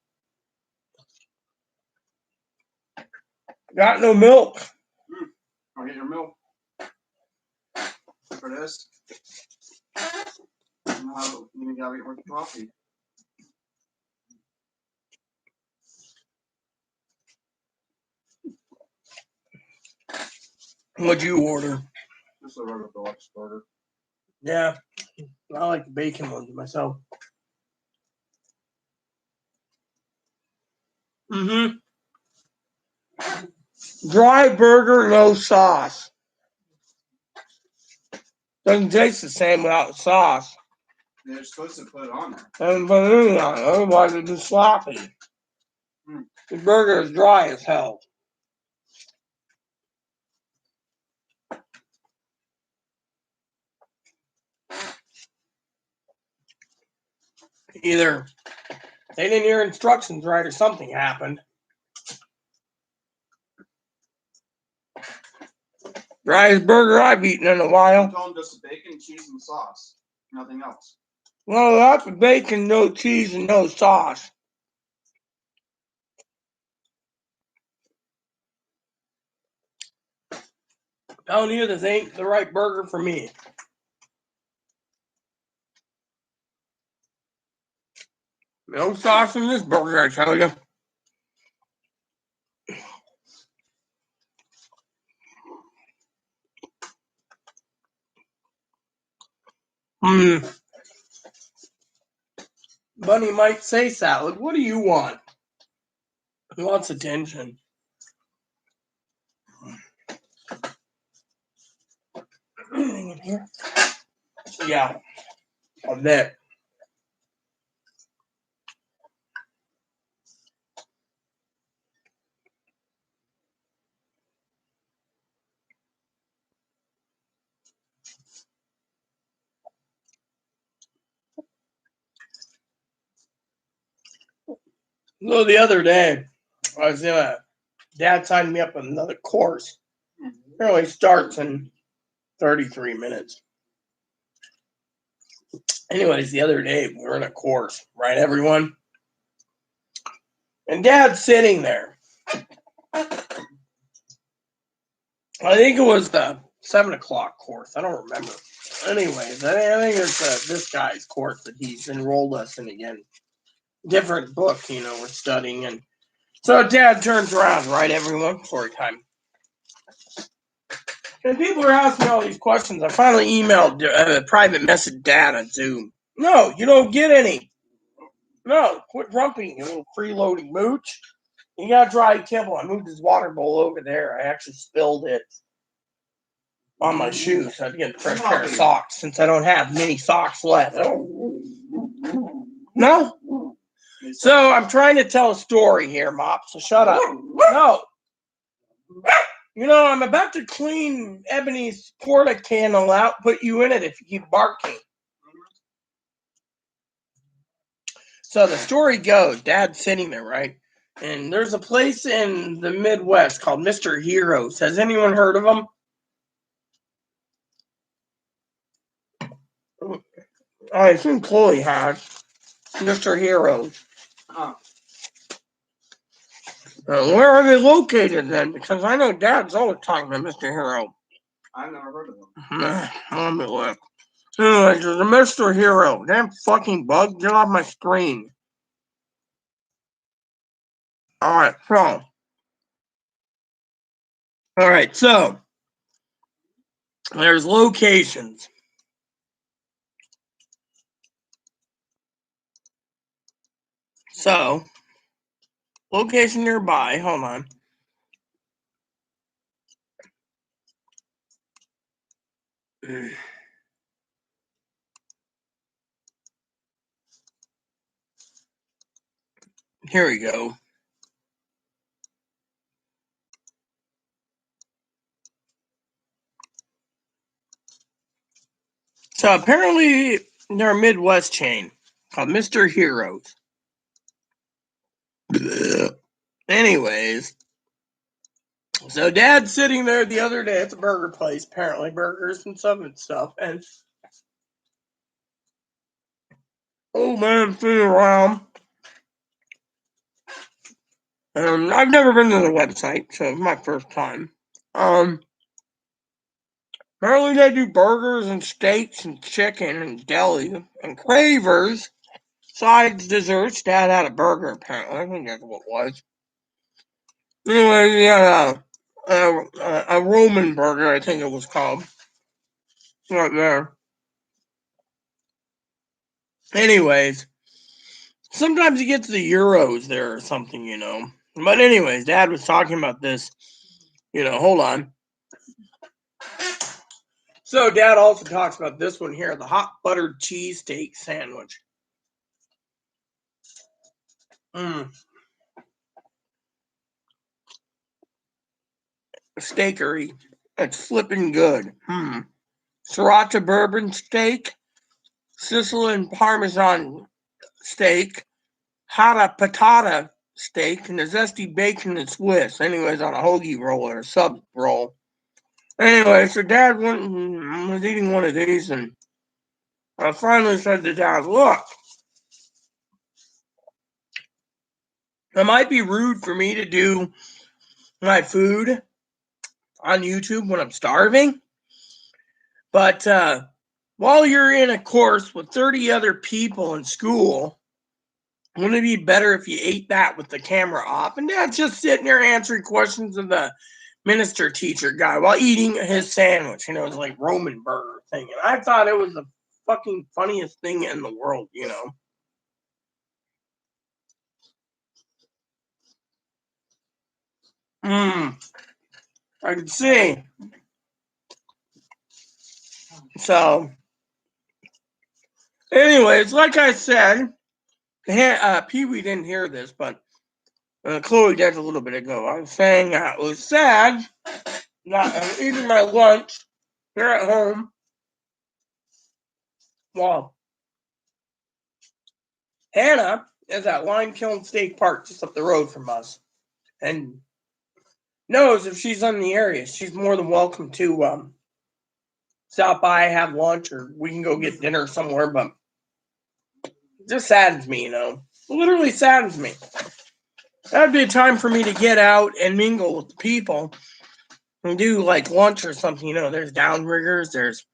A: Got no milk.
B: I'll get your milk for this. You gotta get more coffee.
A: What'd you order?
B: Just a regular deluxe burger.
A: Yeah, I like the bacon ones myself. Dry burger, no sauce. Doesn't taste the same without sauce.
B: They're supposed to put it on there.
A: And put it on it, otherwise it's just sloppy. The burger is dry as hell. Either they didn't hear instructions right or something happened. Driest burger I've eaten in a
B: I
A: while.
B: told them just bacon, cheese, and sauce. Nothing else.
A: Well, that's bacon, no cheese, and no sauce. Telling you, this ain't the right burger for me. No sauce in this burger, I tell you. Bunny might say salad. What do you want? He wants attention. Anything in here? Yeah, I bet. So the other day, I was Dad signed me up with another course. It only starts in 33 minutes. Anyways, the other day we were in a course, right, everyone? And Dad's sitting there. I think it was the 7 o'clock course. I don't remember. Anyways, I think it's this guy's course that he's enrolled us in again. Different book, we're studying. And so Dad turns around, right, everyone? Story time. And people are asking me all these questions. I finally emailed a private message Dad on Zoom. No, you don't get any. No, quit rumping, you little freeloading mooch. You got dry kibble. I moved his water bowl over there. I actually spilled it on my shoes. I had to get a fresh pair of socks since I don't have many socks left. No. So I'm trying to tell a story here, Mop, so shut up. No. I'm about to clean Ebony's porta candle out, put you in it if you keep barking. So the story goes, Dad's sitting there, right? And there's a place in the Midwest called Mr. Heroes. Has anyone heard of them? I assume Chloe has. Mr. Heroes.
B: Huh.
A: Where are they located then? Because I know Dad's always talking about Mr. Hero.
B: I've never heard of them.
A: Let me look. Anyways, there's a Mr. Hero. Damn fucking bug, get off my screen. Alright, so there's locations. So, location nearby, hold on. Here we go. So apparently they're a Midwest chain called Mr. Heroes. Anyways, so Dad's sitting there the other day at the burger place, apparently burgers and stuff, and old man sitting around. I've never been to the website, so it's my first time. Apparently they do burgers and steaks and chicken and deli and cravers, sides, desserts. Dad had a burger, apparently. I think that's what it was. Anyway, he had a Roman burger, I think it was called. Right there. Anyways, sometimes you get to the Euros there or something, you know. But anyways, Dad was talking about this. You know, hold on. So Dad also talks about this one here, the hot buttered cheesesteak sandwich. Steakery. It's flipping good. Sriracha bourbon steak, Sicilian Parmesan steak, hot patata steak, and a zesty bacon and Swiss. Anyways, on a hoagie roll or a sub roll. Anyway, so Dad was eating one of these, and I finally said to Dad, look, it might be rude for me to do my food on YouTube when I'm starving, but while you're in a course with 30 other people in school, wouldn't it be better if you ate that with the camera off? And Dad's just sitting there answering questions of the minister teacher guy while eating his sandwich. You know, it's like Roman burger thing. And I thought it was the fucking funniest thing in the world, you know. I can see. So, anyways, like I said, Pee-wee didn't hear this, but Chloe did a little bit ago. I was saying I was sad that I'm eating my lunch here at home. Well, Hannah is at Lime Kiln State Park just up the road from us and knows if she's in the area, she's more than welcome to stop by, have lunch, or we can go get dinner somewhere, but it just saddens me, you know. It literally saddens me. That'd be a time for me to get out and mingle with the people and do like lunch or something, you know. There's downriggers, there's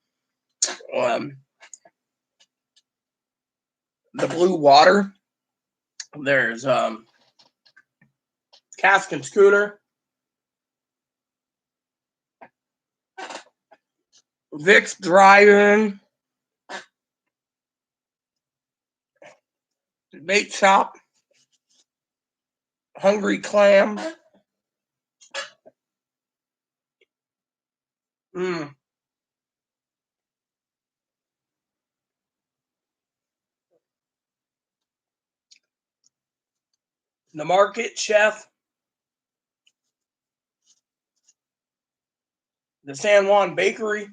A: the Blue Water, there's Cask and Schooner, Vic's Drive-In, Bait Shop, Hungry Clam. The Market Chef, the San Juan Bakery.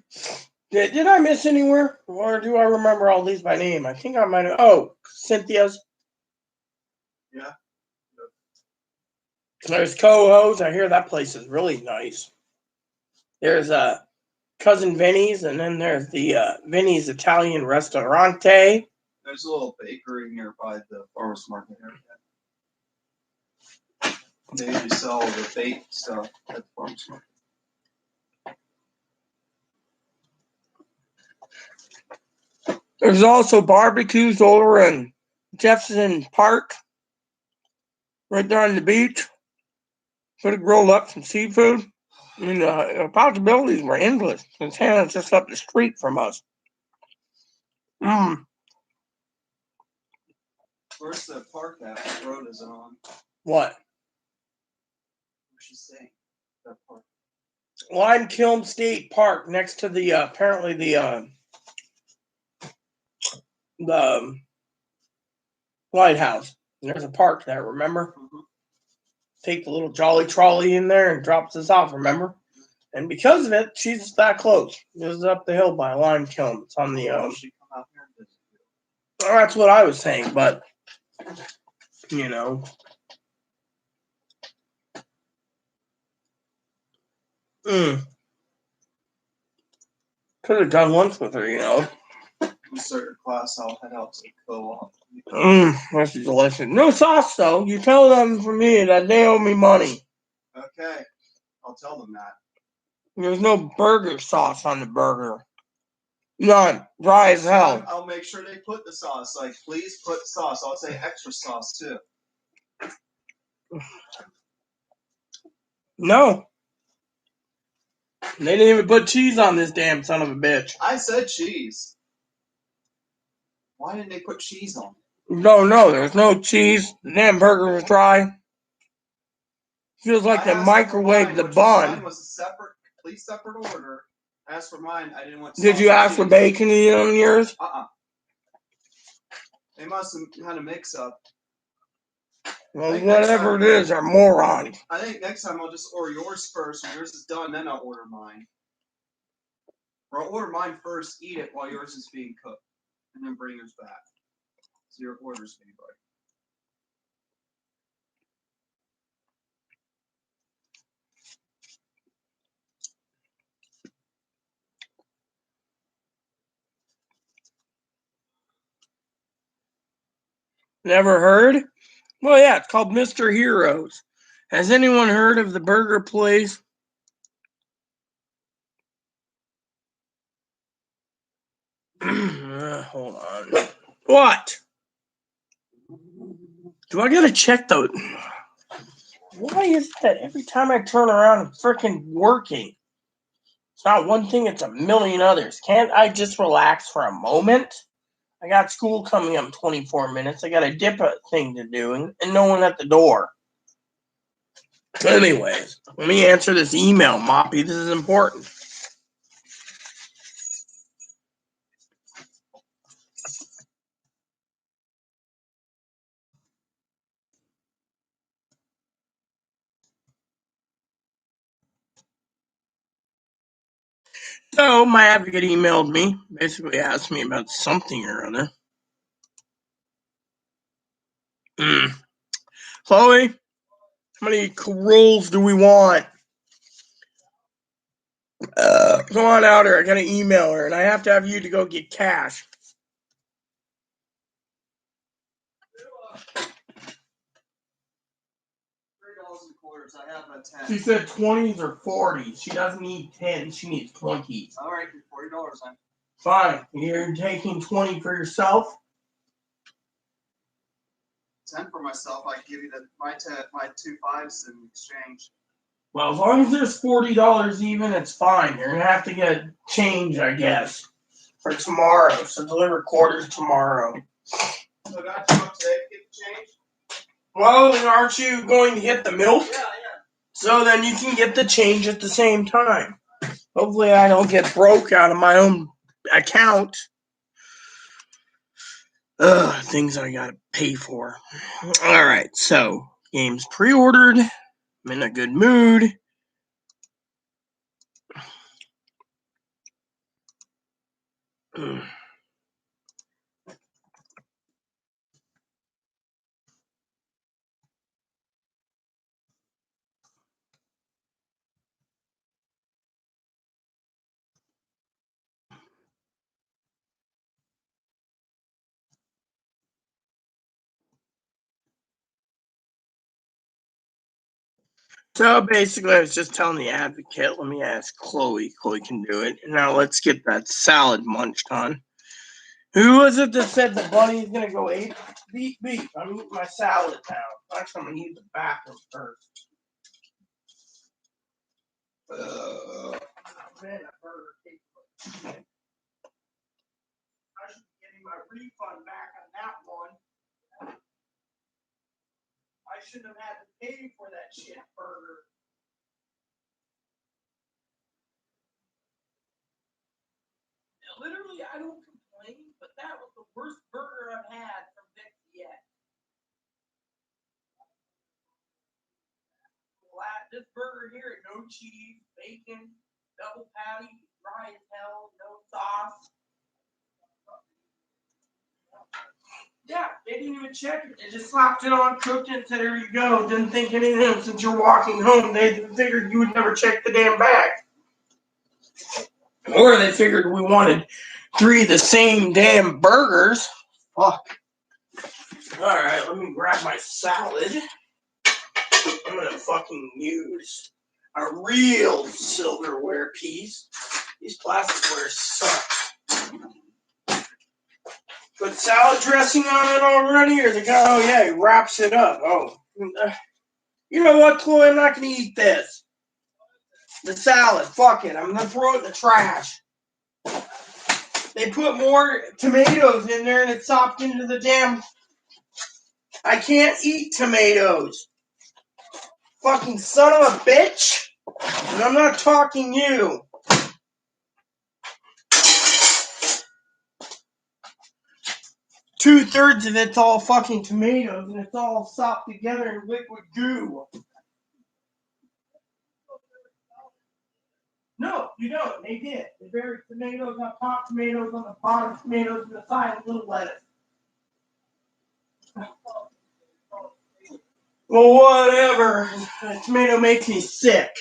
A: Did I miss anywhere? Or do I remember all these by name? I think I might have. Oh, Cynthia's.
B: Yeah.
A: There's Coho's. I hear that place is really nice. There's Cousin Vinny's, and then there's the Vinny's Italian Restaurante.
B: There's a little bakery nearby the farmer's market area. They usually sell the baked stuff at the farmer's market.
A: There's also barbecues over in Jefferson Park, right there on the beach. Could have rolled up some seafood. I mean, the possibilities were endless. It's just up the street from us.
B: Where's the park at? What road is it on?
A: What?
B: What's she saying? That park.
A: Lime Kiln State Park, next to the apparently the lighthouse. There's a park there, remember?
B: Mm-hmm.
A: Take the little jolly trolley in there and drops us off, remember? And because of it, she's that close. It was up the hill by Lime Kiln. It's on the
B: She come out here and visit you.
A: well, that's what I was saying, but you know. Could have done lunch with her, you know.
B: You start your class, I'll head out to the co-op.
A: That's delicious. No sauce though. You tell them for me that they owe me money.
B: Okay, I'll tell them that.
A: There's no burger sauce on the burger. None. Dry as hell.
B: I'll make sure they put the sauce. Like, please put sauce. I'll say extra sauce too.
A: No. They didn't even put cheese on this damn son of a bitch.
B: I said cheese. Why didn't they put cheese on it?
A: No, there's no cheese. The damn burger was dry. Feels like they microwaved the bun.
B: Mine was a complete separate order. As for mine, I didn't want sauce.
A: Did you ask for bacon on yours?
B: They must have had a mix-up.
A: Well, whatever it is, they're morons.
B: I think next time I'll just order yours first. When yours is done, then I'll order mine. Or I'll order mine first, eat it while yours is being cooked, and then bring yours back. So your order's being right.
A: Never heard? Well, yeah, it's called Mr. Heroes. Has anyone heard of the burger place? Hold on. What? Do I gotta check those? Why is it that every time I turn around, it's freaking working? It's not one thing, it's a million others. Can't I just relax for a moment? I got school coming up in 24 minutes. I got a dip thing to do and no one at the door. Anyways, let me answer this email, Moppy. This is important. So, my advocate emailed me, basically asked me about something or other. Chloe, how many rolls do we want? Come on out here. I gotta email her, and I have to have you to go get cash.
B: $3.25. I have a 10.
A: She said 20s or 40s. She doesn't need 10s. She needs 20s.
B: All right, $40 then.
A: Fine. You're taking 20 for yourself?
B: 10 for myself. I give you my 2 5s in exchange.
A: Well, as long as there's $40 even, it's fine. You're gonna have to get change, I guess, for tomorrow. So deliver quarters tomorrow.
B: So I got to come today to get the change?
A: Well, aren't you going to get the milk?
B: Yeah.
A: So then you can get the change at the same time. Hopefully I don't get broke out of my own account. Things I gotta pay for. Alright, so game's pre-ordered. I'm in a good mood. So basically, I was just telling the advocate, let me ask Chloe. Chloe can do it. Now let's get that salad munched on. Who was it that said the bunny's gonna go eat? Beep, beep. I'm eating my salad now. Actually, I'm gonna use the bathroom first. Man, that burger tastes good. I should be getting my refund back on that one. I shouldn't have had to pay for that shit burger. Literally, I don't complain, but that was the worst burger I've had from Vic's yet. This burger here, no cheese, bacon, double patty, dry as hell, no sauce. Yeah, they didn't even check it. They just slapped it on, cooked it, and said, here you go. Didn't think anything. Since you're walking home, they figured you would never check the damn bag. Or they figured we wanted 3 of the same damn burgers. Fuck. Alright, let me grab my salad. I'm gonna fucking use a real silverware piece. These plasticwares suck. Put salad dressing on it already, or the guy, oh yeah, he wraps it up. Oh, you know what, Chloe? I'm not gonna eat this. The salad, fuck it. I'm gonna throw it in the trash. They put more tomatoes in there and it sopped into the damn. I can't eat tomatoes. Fucking son of a bitch. And I'm not talking you. Two-thirds of it's all fucking tomatoes and it's all sopped together in liquid goo. No, you don't. They did. They buried tomatoes on top, tomatoes on the bottom, tomatoes on the side, and a little lettuce. Well, whatever. A tomato makes me sick.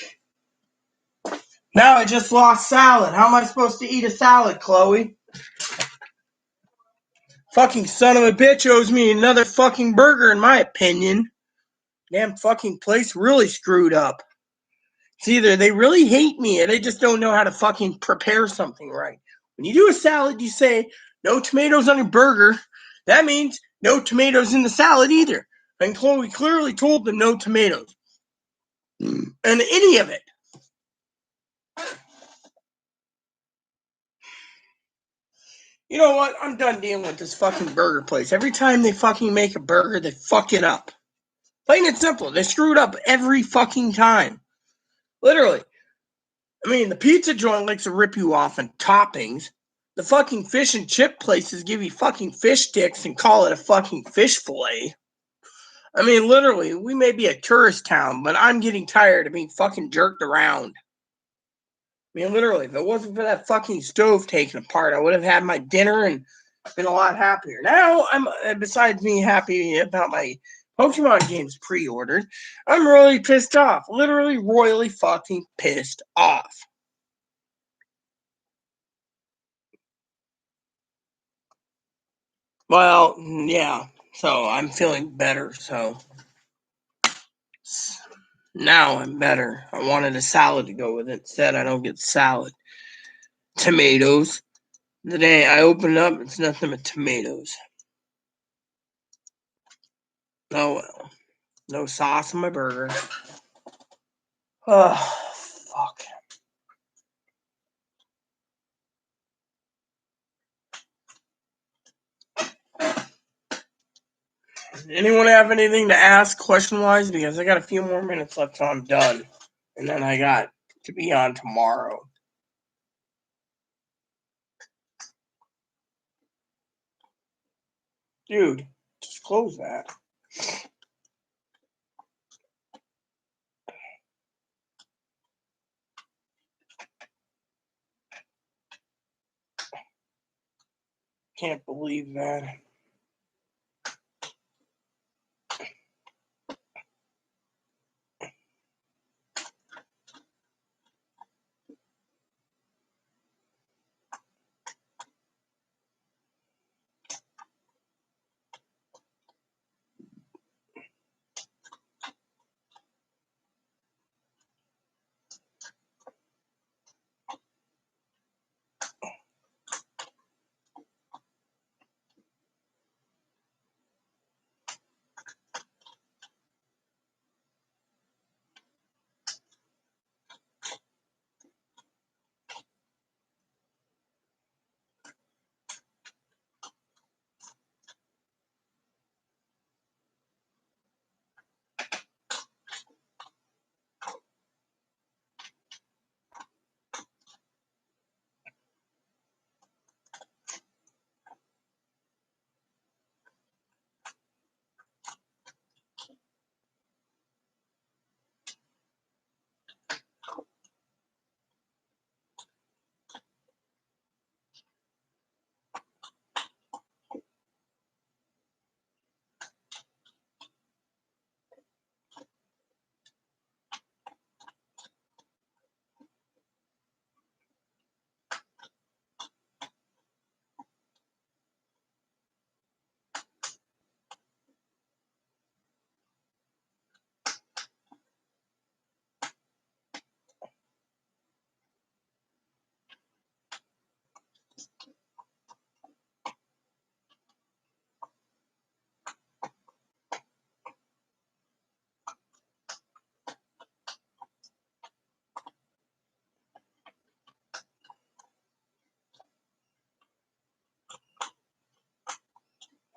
A: Now I just lost salad. How am I supposed to eat a salad, Chloe? Fucking son of a bitch owes me another fucking burger, in my opinion. Damn fucking place really screwed up. It's either they really hate me or they just don't know how to fucking prepare something right. When you do a salad, you say, no tomatoes on your burger. That means no tomatoes in the salad either. And Chloe clearly told them no tomatoes. And any of it. You know what? I'm done dealing with this fucking burger place. Every time they fucking make a burger, they fuck it up. Plain and simple. They screw it up every fucking time. Literally. I mean, the pizza joint likes to rip you off in toppings. The fucking fish and chip places give you fucking fish sticks and call it a fucking fish fillet. I mean, literally, we may be a tourist town, but I'm getting tired of being fucking jerked around. I mean, literally, if it wasn't for that fucking stove taken apart, I would have had my dinner and been a lot happier. Now, besides being happy about my Pokemon games pre-ordered, I'm really pissed off. Literally, royally fucking pissed off. Well, yeah. So I'm feeling better. So now I'm better. I wanted a salad to go with it. Instead, I don't get salad. Tomatoes. The day I open it up, it's nothing but tomatoes. Oh well. No sauce on my burger. Oh, fuck. Anyone have anything to ask question-wise? Because I got a few more minutes left till I'm done. And then I got to be on tomorrow. Dude, just close that. Can't believe that.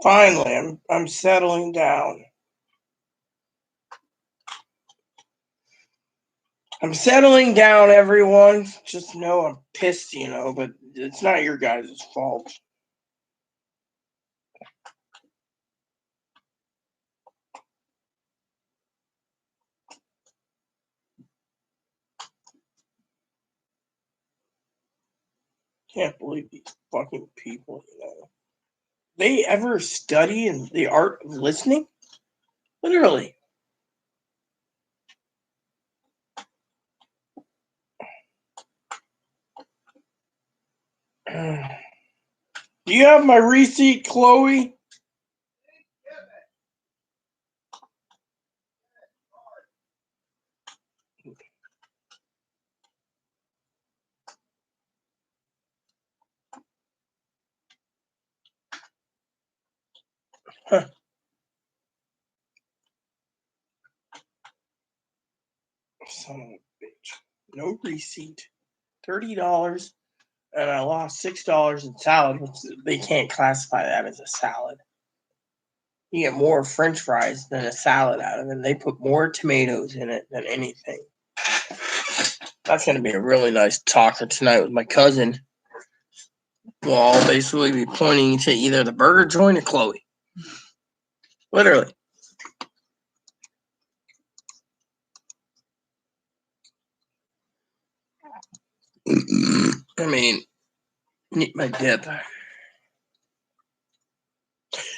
A: Finally, I'm settling down. I'm settling down, everyone. Just know I'm pissed, but it's not your guys' fault. Can't believe these fucking people, They ever study in the art of listening? Literally. Do you have my receipt, Chloe? Huh. Son of a bitch. No receipt. $30, and I lost $6 in salad, which they can't classify that as a salad. You get more French fries than a salad out of it. And they put more tomatoes in it than anything. That's going to be a really nice talker tonight with my cousin. We'll all basically be pointing to either the burger joint or Chloe. Literally. I mean, need my dip.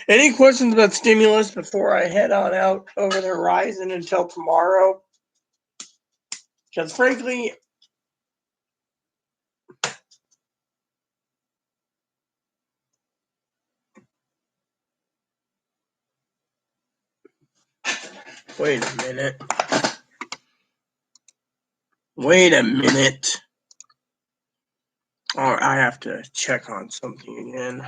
A: Any questions about stimulus before I head on out over the horizon until tomorrow? Because frankly, wait a minute. Oh, I have to check on something again.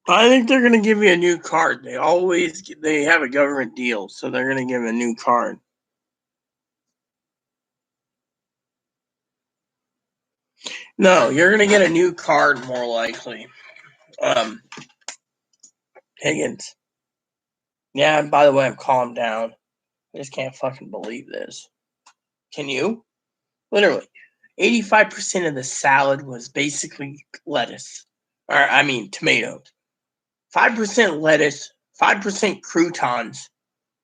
A: I think they're going to give you a new card. They have a government deal, so they're going to give a new card. No, you're going to get a new card more likely. Higgins. Yeah, and by the way, I've calmed down. I just can't fucking believe this. Can you? Literally, 85% of the salad was basically lettuce. Tomatoes. 5% lettuce, 5% croutons,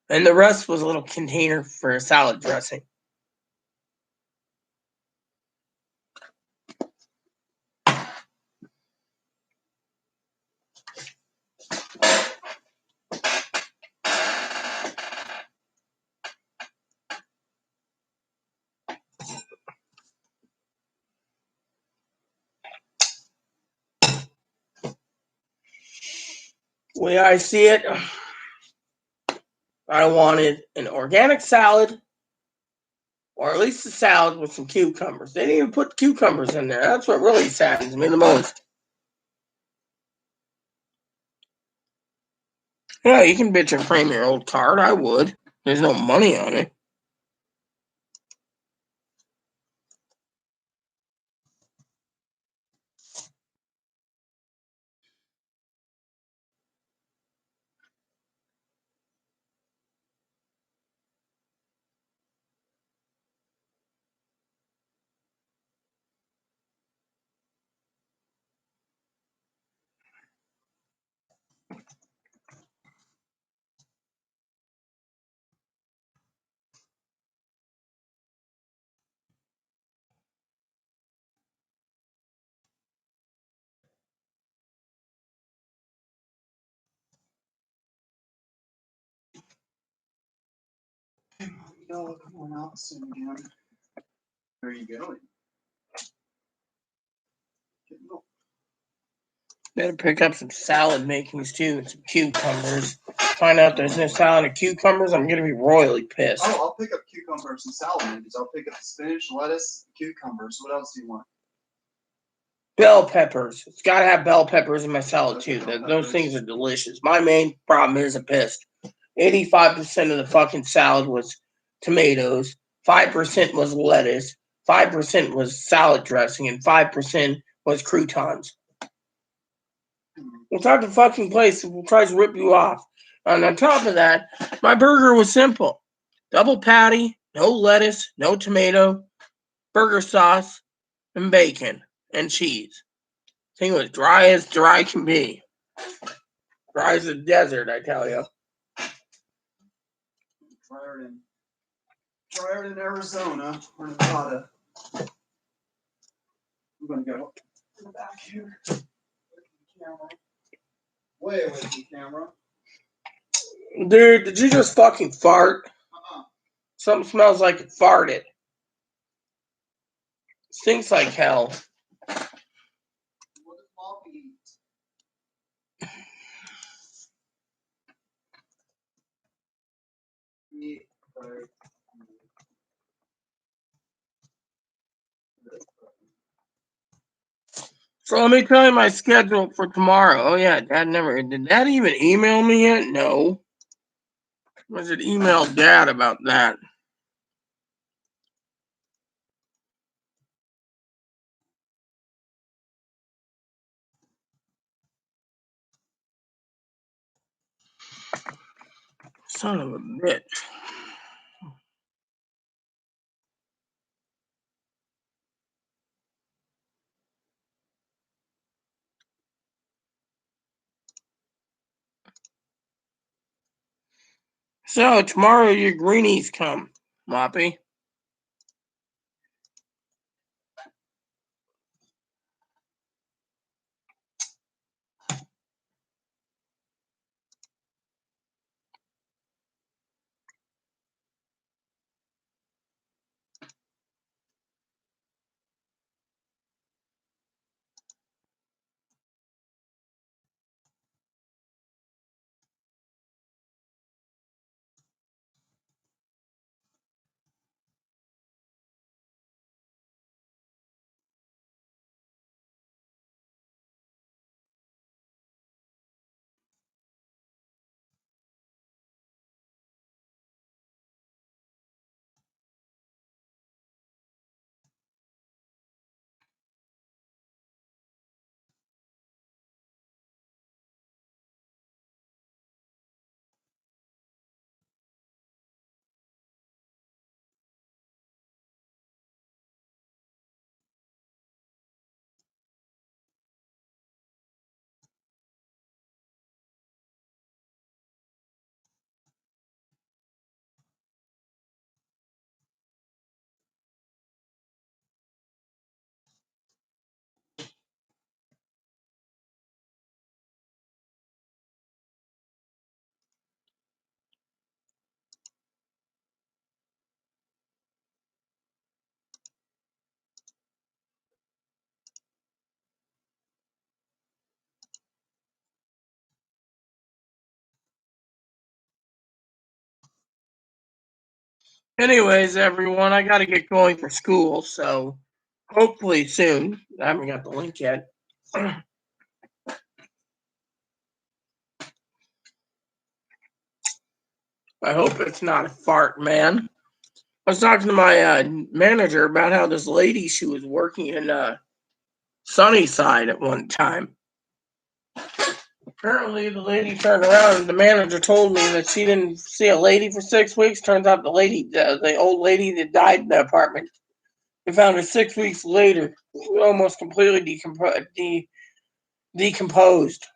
A: and the rest was a little container for salad dressing. The way I see it, I wanted an organic salad, or at least a salad with some cucumbers. They didn't even put cucumbers in there. That's what really saddens me the most. Yeah, you can bitch and frame your old card. I would. There's no money on it.
B: Y'all coming out soon again. Where are you going?
A: Better pick up some salad makings too, and some cucumbers. Find out there's no salad and cucumbers, I'm gonna be royally pissed.
B: Oh, I'll pick up cucumbers and salad mayonnaise. I'll pick up spinach, lettuce, cucumbers. What else do you want?
A: Bell peppers. It's gotta have bell peppers in my salad
B: Okay,
A: too.
B: bell
A: Those
B: peppers.
A: things are delicious. My main problem is I'm pissed. 85% of the fucking salad was tomatoes, 5% was lettuce, 5% was salad dressing, and 5% was croutons. It's not the fucking place that tries to rip you off. And on top of that, my burger was simple. Double patty, no lettuce, no tomato, burger sauce, and bacon, and cheese. Thing was dry as dry can be. Dry as a desert, I tell you.
B: Drier than Arizona or Nevada. I'm gonna go in the back here. Camera. Way away from the camera.
A: Dude, did you just fucking fart?
B: Uh-uh.
A: Something smells like it farted. Stinks like hell.
B: What does Bobby eat? Meat.
A: So let me tell you my schedule for tomorrow. Oh yeah, did Dad even email me yet? No. I should email Dad about that. Son of a bitch. So tomorrow your greenies come, Moppy. Anyways, everyone, I got to get going for school, so hopefully soon. I haven't got the link yet. I hope it's not a fart, man. I was talking to my manager about how this lady, she was working in Sunnyside at one time. Apparently, the lady turned around and the manager told me that she didn't see a lady for 6 weeks. Turns out the old lady that died in the apartment, they found her 6 weeks later, almost completely decomposed.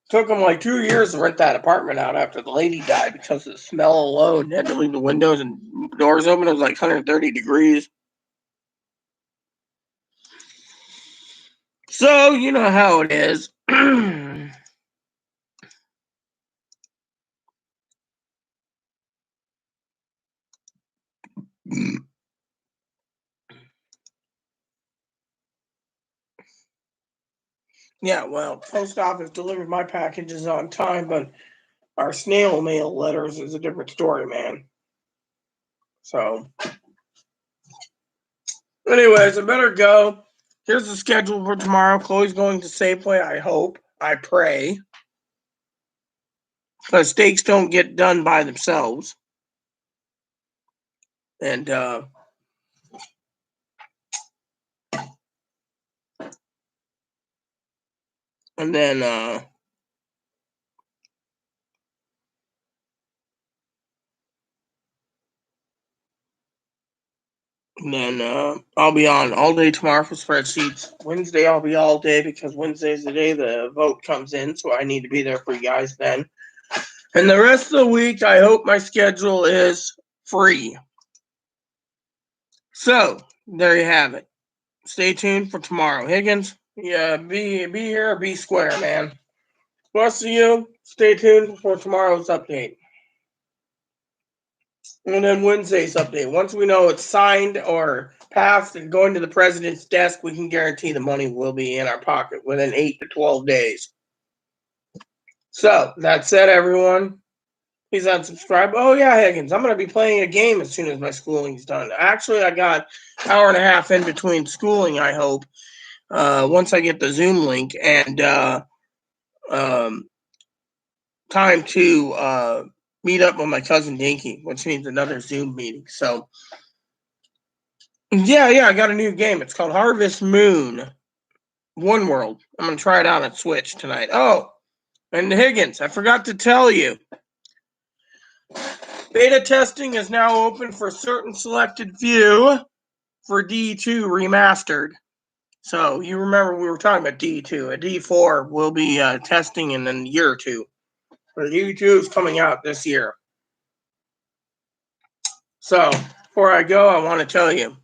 A: Took them like 2 years to rent that apartment out after the lady died because of the smell alone. They had to leave the windows and doors open. It was like 130 degrees. So, you know how it is. Yeah, well, post office delivered my packages on time, but our snail mail letters is a different story, man. So, anyways, I better go. Here's the schedule for tomorrow. Chloe's going to Safeway, I hope. I pray. Because steaks don't get done by themselves. And then I'll be on all day tomorrow for spreadsheets. Wednesday I'll be all day because Wednesday is the day the vote comes in, so I need to be there for you guys then. And the rest of the week, I hope my schedule is free. So there you have it. Stay tuned for tomorrow. Higgins, yeah, be here, be square, man. Rest of you, stay tuned for tomorrow's update. And then Wednesday's update. Once we know it's signed or passed and going to the president's desk, we can guarantee the money will be in our pocket within 8 to 12 days. So, that said, everyone, please unsubscribe. Oh, yeah, Higgins, I'm going to be playing a game as soon as my schooling's done. Actually, I got an hour and a half in between schooling, I hope, once I get the Zoom link, and time to meet up with my cousin Dinky, which means another Zoom meeting. So, yeah, I got a new game. It's called Harvest Moon One World. I'm going to try it out on Switch tonight. Oh, and Higgins, I forgot to tell you. Beta testing is now open for certain selected few for D2 Remastered. So, you remember we were talking about D2. A D4 will be testing in a year or two. But D2 is coming out this year. So, before I go, I want to tell you,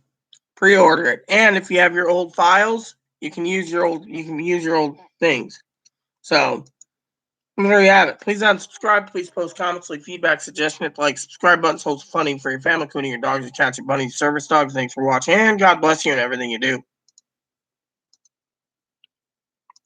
A: pre-order it. And if you have your old files, you can use your old things. So, there you have it. Please unsubscribe. Please post comments, leave feedback, suggestions. Hit the like, subscribe button so it's funny for your family, including your dogs, your cats, your bunnies, service dogs. Thanks for watching, and God bless you in everything you do.